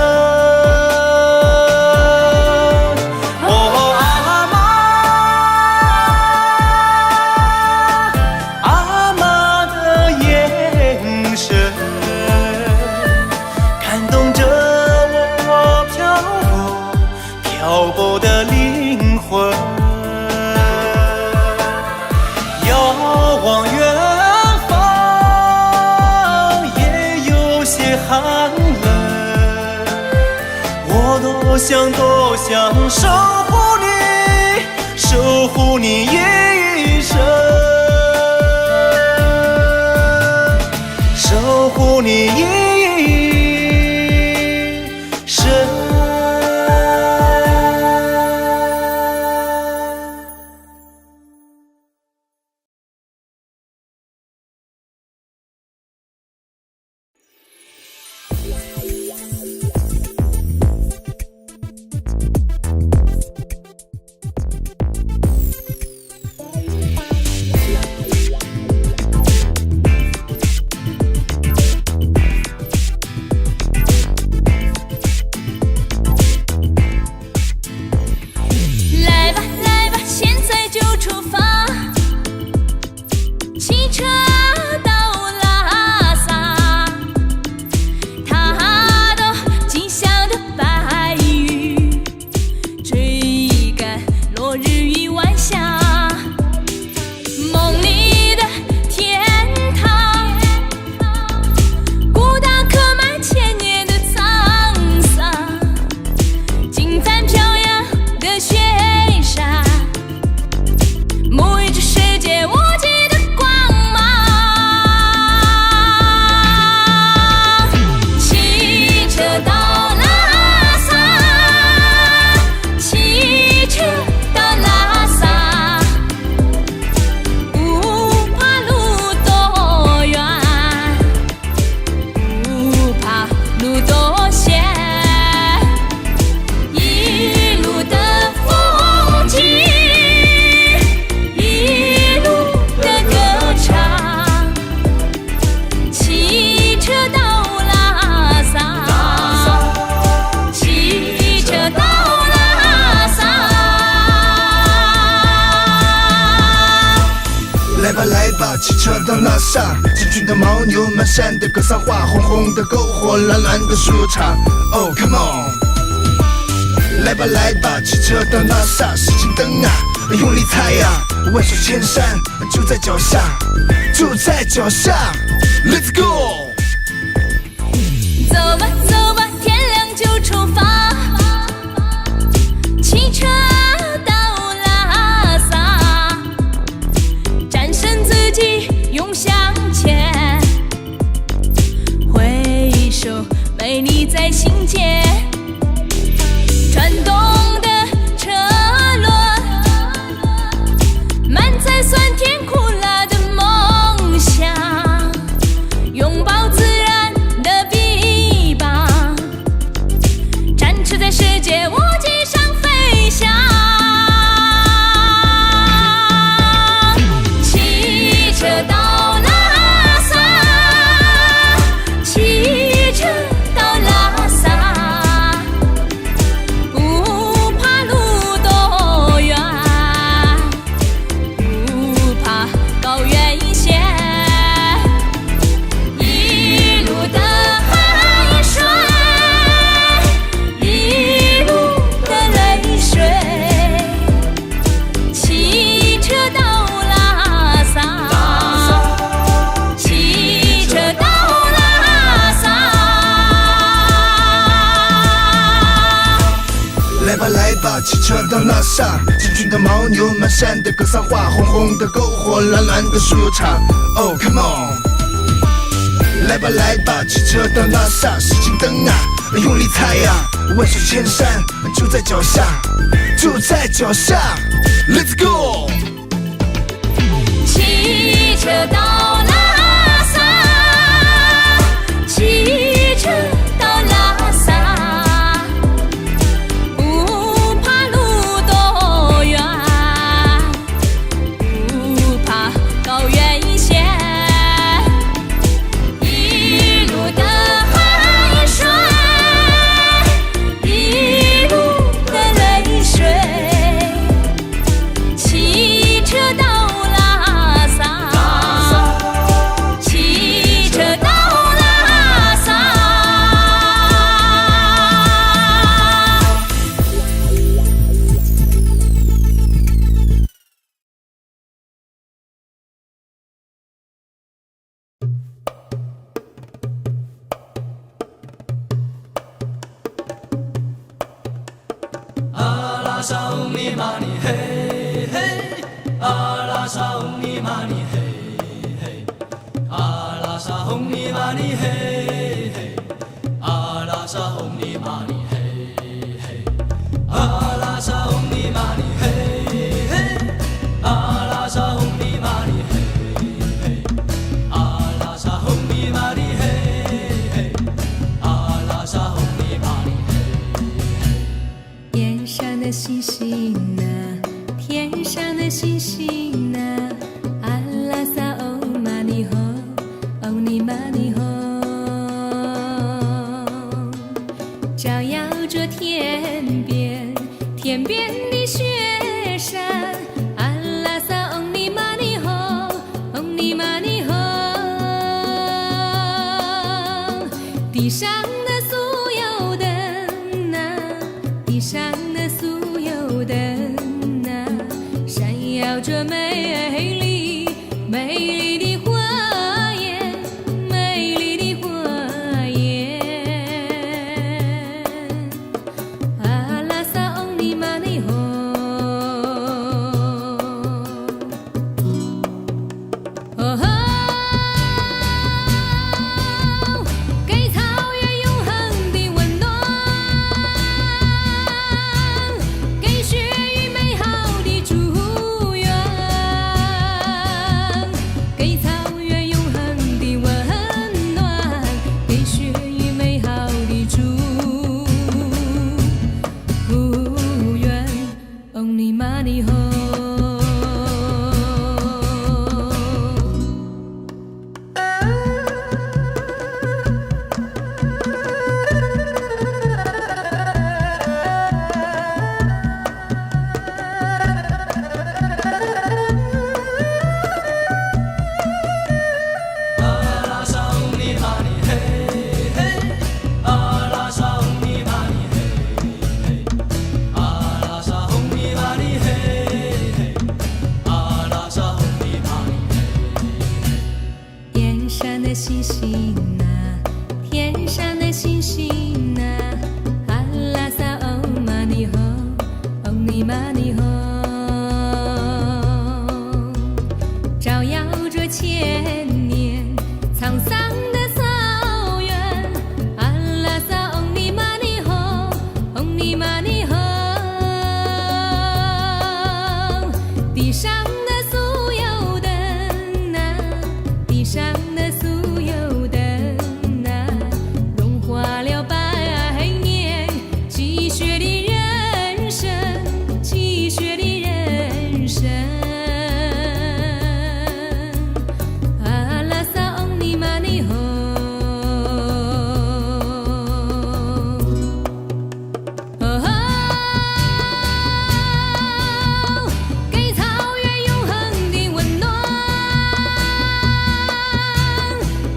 漂泊的灵魂，遥望远方，也有些寒冷。我多想守护你，守护你一生，守护你一生。汽车到拉萨，成群的牦牛满山的格桑花，红红的篝火，蓝蓝的树场。Oh come on， 来吧来吧，汽车到拉萨，使劲蹬啊，用力踩啊，万水千山就在脚下，就在脚下。Let's go， 走吧走吧，天亮就出发，汽车。涌向前，回首美丽在心间，转动的车轮，满载酸甜苦辣的梦想，拥抱自然的臂膀，展翅在世界无际上飞翔。汽车到汽车到拉萨，成群的牦牛满山的格桑花，红红的篝火，蓝蓝的树油场。Oh come on， 来吧来吧，汽车到拉萨，使劲蹬啊，用力踩啊，万水千山就在脚下，就在脚下。Let's go， 汽车到拉萨。尼玛尼嘿嘿，阿拉萨红尼玛尼嘿嘿，阿拉萨红尼玛尼嘿嘿，阿拉萨红尼玛尼嘿嘿，阿拉萨红尼玛尼嘿嘿，阿拉萨红尼玛尼嘿嘿，阿拉萨红尼玛尼嘿嘿，阿拉萨红尼玛尼嘿嘿。天上的星星啊，天上的星星啊，阿拉萨欧玛尼吼，欧尼玛尼吼，照耀着天边，天边的雪山，阿拉萨欧尼玛尼吼，欧尼玛尼吼，地上的所有灯啊，地上的所有灯啊，闪耀着美丽美丽的花颜，美丽的花颜，阿拉萨欧尼玛尼吼，哦吼，给草原永恒的温暖，给雪域美好的祝愿，给草原永恒的温暖，给雪域美好的祝愿，欧尼玛尼吼。阿拉萨红尼玛尼嘿嘿，阿拉萨红尼玛尼嘿嘿，阿拉萨红尼玛尼嘿嘿，阿拉萨红尼玛尼嘿嘿。天上的星星啊，天上的星星啊，阿拉萨欧玛尼吼，欧尼玛尼吼，照耀着千年沧桑的草原，阿拉萨欧尼玛尼吼，欧尼玛尼吼，地上的所有灯啊，地上的所有灯啊，融化了百年积雪的人生，积雪的人生，阿拉萨欧尼玛尼吼，哦吼，给草原永恒的温暖，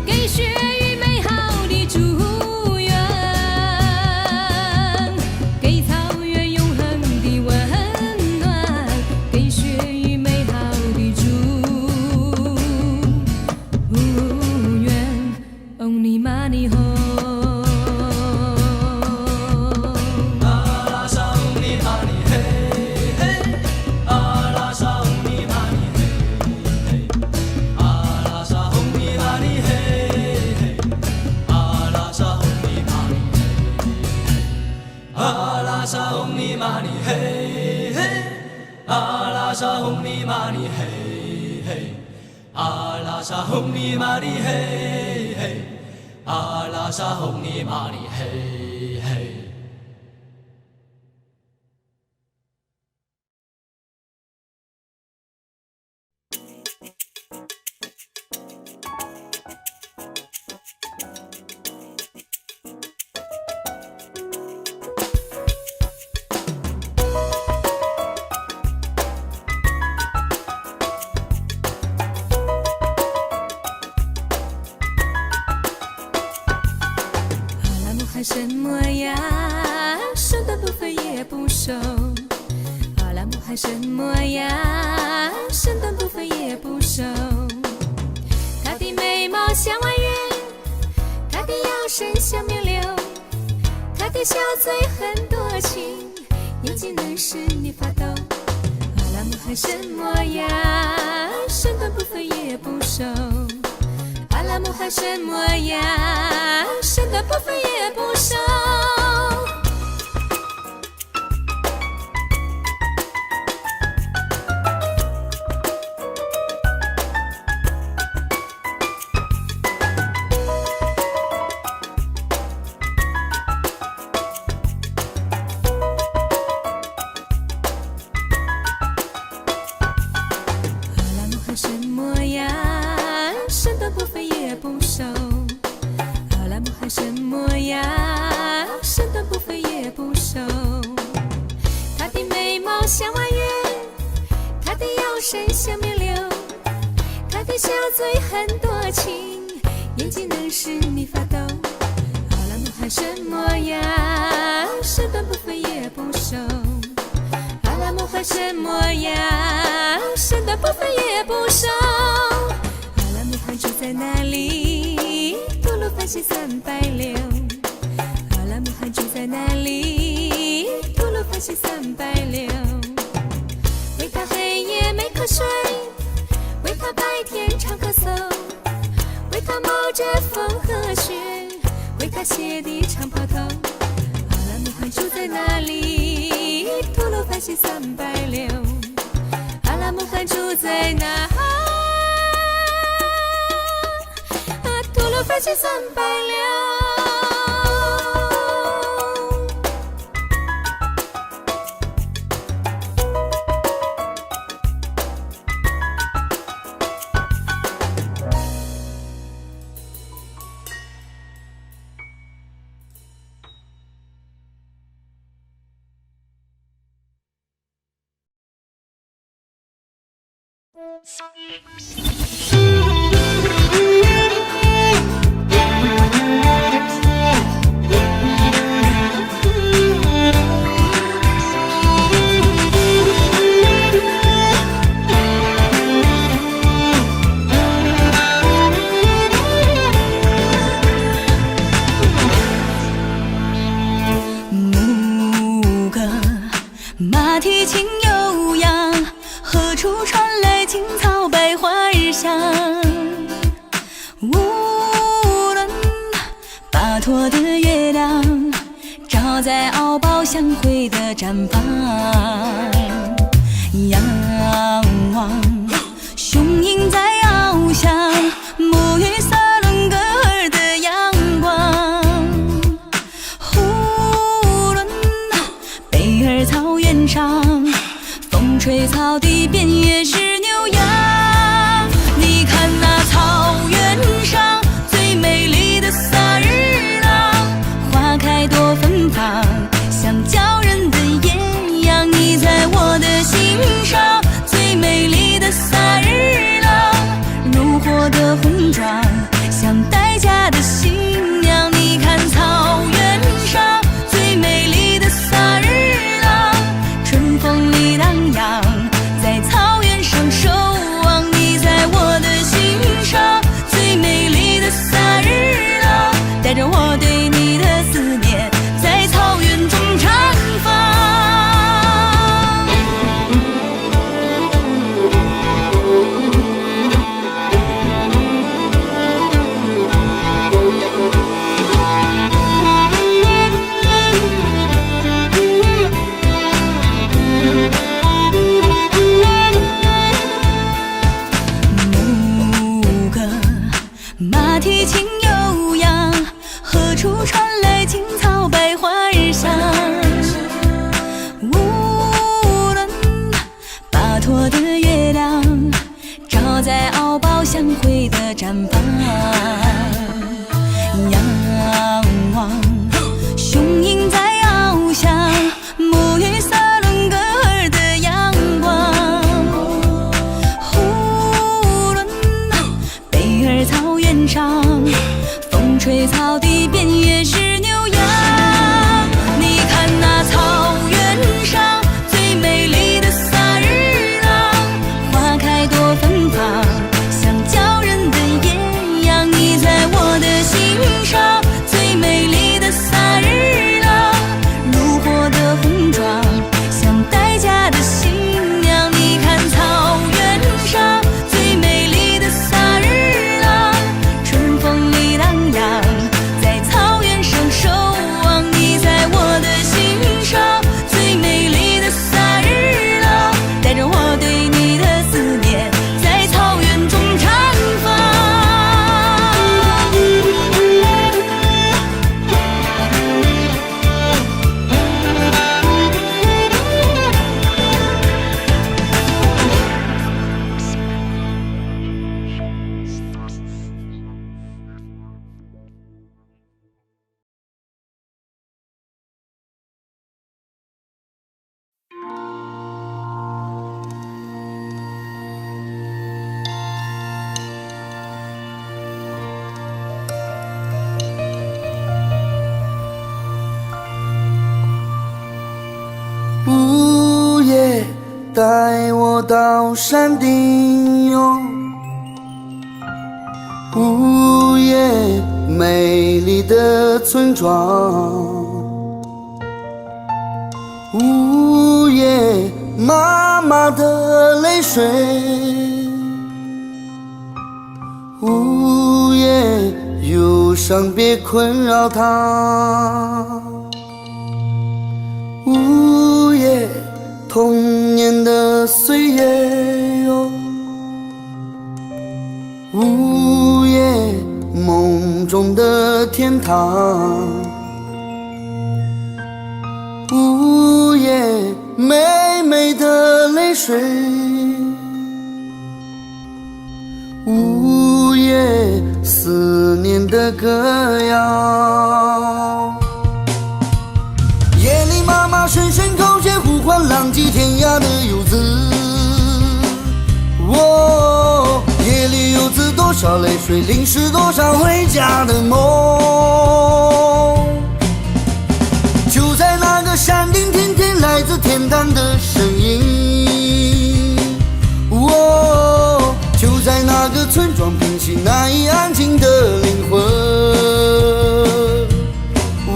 给雪域美好的祝愿，给草原永恒的温暖，给雪域美好的祝愿，欧尼玛尼吼。阿拉萨红尼玛尼嘿嘿，阿拉萨红尼玛尼嘿嘿，阿拉萨红尼玛尼嘿嘿，阿拉萨红尼玛尼嘿嘿，阿拉萨红尼玛尼嘿嘿，阿拉萨红尼玛尼嘿嘿，阿拉萨红尼玛尼嘿嘿，阿拉萨红尼玛尼嘿嘿。阿拉木汗什么呀？身段不肥也不瘦。阿拉木汗什么呀？身段不肥也不瘦。她的眉毛像弯月，她的腰身像面柳，她的小嘴很多情，眼睛能使你发抖。汗什么呀？身段不肥也不瘦。阿拉木汗什么呀？身段不肥也不瘦。什么呀？身段不肥也不瘦。阿拉木汗什么呀？身段不肥也不瘦。她的眉毛像弯月，她的腰身像绵柳，她的小嘴很多情，眼睛能使你发抖。阿拉木汗什么呀？身段不肥也不瘦。阿拉木汗什么呀？身段不肥也不瘦。阿拉木汗住在哪里？吐鲁番西360。阿拉木汗住在哪里？吐鲁番西360。为他黑夜没瞌睡，为他白天常咳嗽，为他冒着风和雪，为他鞋底长抛头。阿拉木汗住在哪里？吐鲁番西360。阿拉木汗住在哪？吐鲁番西360。牧歌马蹄轻悠扬，何处传来青草百花日香？无论巴托的月亮照在敖包相会的毡房，仰望雄鹰在翱翔，沐浴色伦格尔的阳光。呼伦贝尔草原上，风吹草地边也是牛羊。你看那草原上最美丽的萨日朗，花开多芬芳，像叫人的艳阳。你在我的心上最美丽的萨日朗，如火的红妆，像待嫁的新娘。你看草原上最美丽的萨日朗，春风里荡漾，在草原上守望。你在我的心上最美丽的萨日朗，带着我对你的思念，在草原中绽放。牧歌马蹄轻悠扬，何处传来青草百花日香？无论巴托的月亮照在敖包相会的毡房，仰望雄鹰在翱翔，沐浴色伦格尔的阳光。呼伦贝尔草原上，风吹草地边也是牛羊。你看那草原上最美丽的萨日朗，花开多芬芳，像叫人的艳阳。你在我的心上最美丽的萨日朗，如火的红妆，像待嫁的新娘。你看带我到山顶哟，午夜美丽的村庄，午夜妈妈的泪水，午夜忧伤别困扰她，午夜童年的岁月哟，午夜梦中的天堂，午夜美美的泪水，午夜思念的歌谣。夜里妈妈声声口诀呼唤浪迹天涯的游子，哦，夜里游子多少泪水，淋湿多少回家的梦。就在那个山顶，听见来自天堂的声音，哦，就在那个村庄，平息那已安静的灵魂。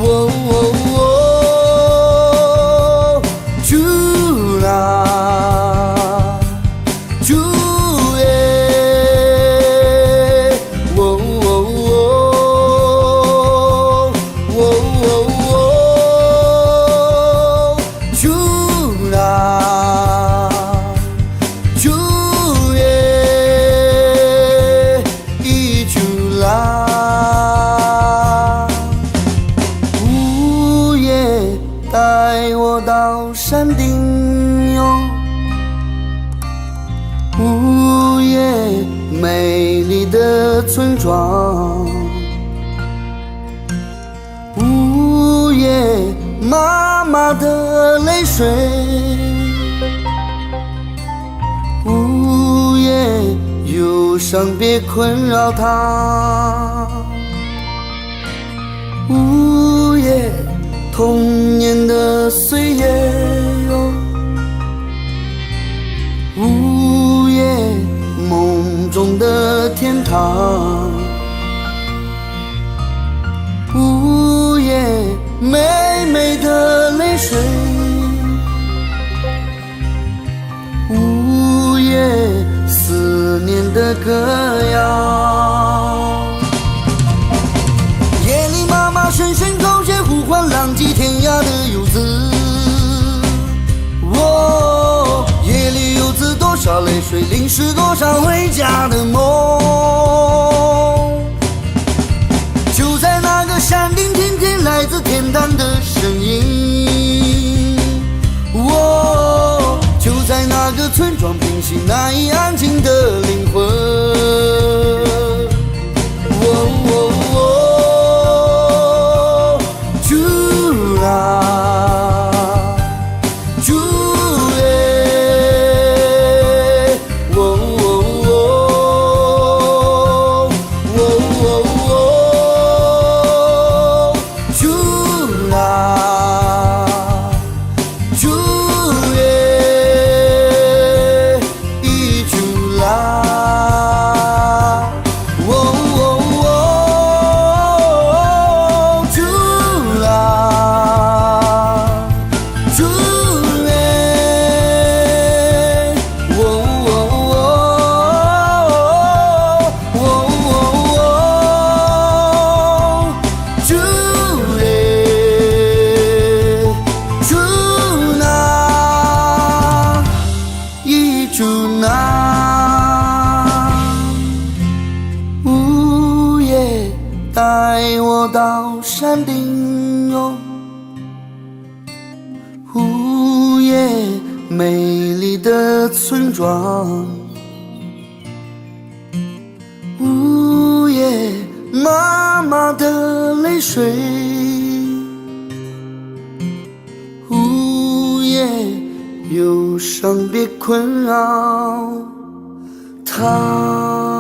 哦哦哦，住啦，住耶，哦哦哦，哦哦哦，住啦，住耶，一住啦。午夜带我到山顶哟，午夜美丽的村庄，午夜妈妈的泪水，午夜忧伤别困扰她，午夜童年的岁月哟，午夜梦中的天堂，午夜美美的泪水，午夜思念的歌谣。夜里妈妈声声口诀呼唤浪迹天涯的游子，哦，夜里游子多少泪水，淋湿多少回家的梦。就在那个山顶，听见来自天堂的声音，哦，就在那个村庄，平息那已安静的灵魂。哦哦哦，住啦，住耶，哦哦哦，哦哦哦，住啦，住耶，一住啦。哦哦哦，住啦，住耶，哦哦哦，哦哦哦，住耶，住那，一住那。午夜带我到山顶哟，午夜美丽的村庄，午夜妈妈的泪水，午夜忧伤别困扰他。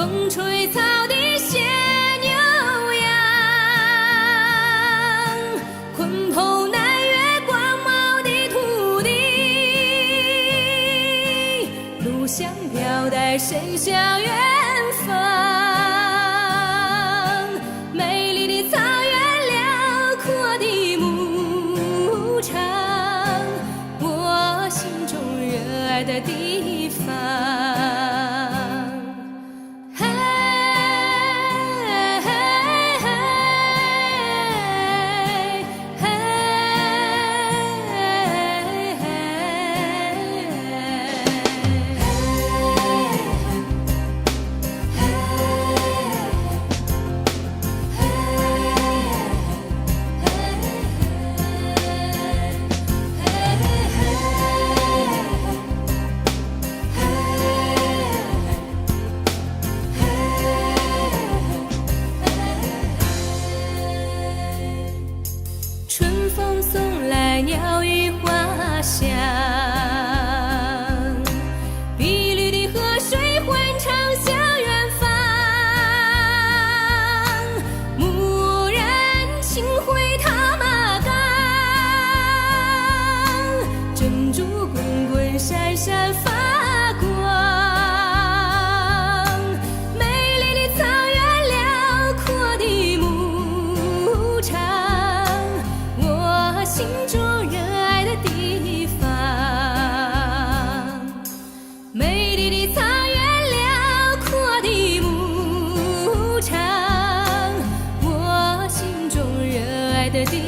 风吹草低见牛羊，鲲鹏南越广袤的土地，路香飘带伸向远方，美丽的草原，辽阔的牧场，我心中热爱的地方。春风送来鸟语花香，碧绿的河水欢唱向远方，蓦然轻回踏马岗，珍珠滚滚闪闪发光，美丽的草原，辽阔的牧场，心中热爱的地方，美丽的草原，辽阔的牧场，我心中热爱的地方。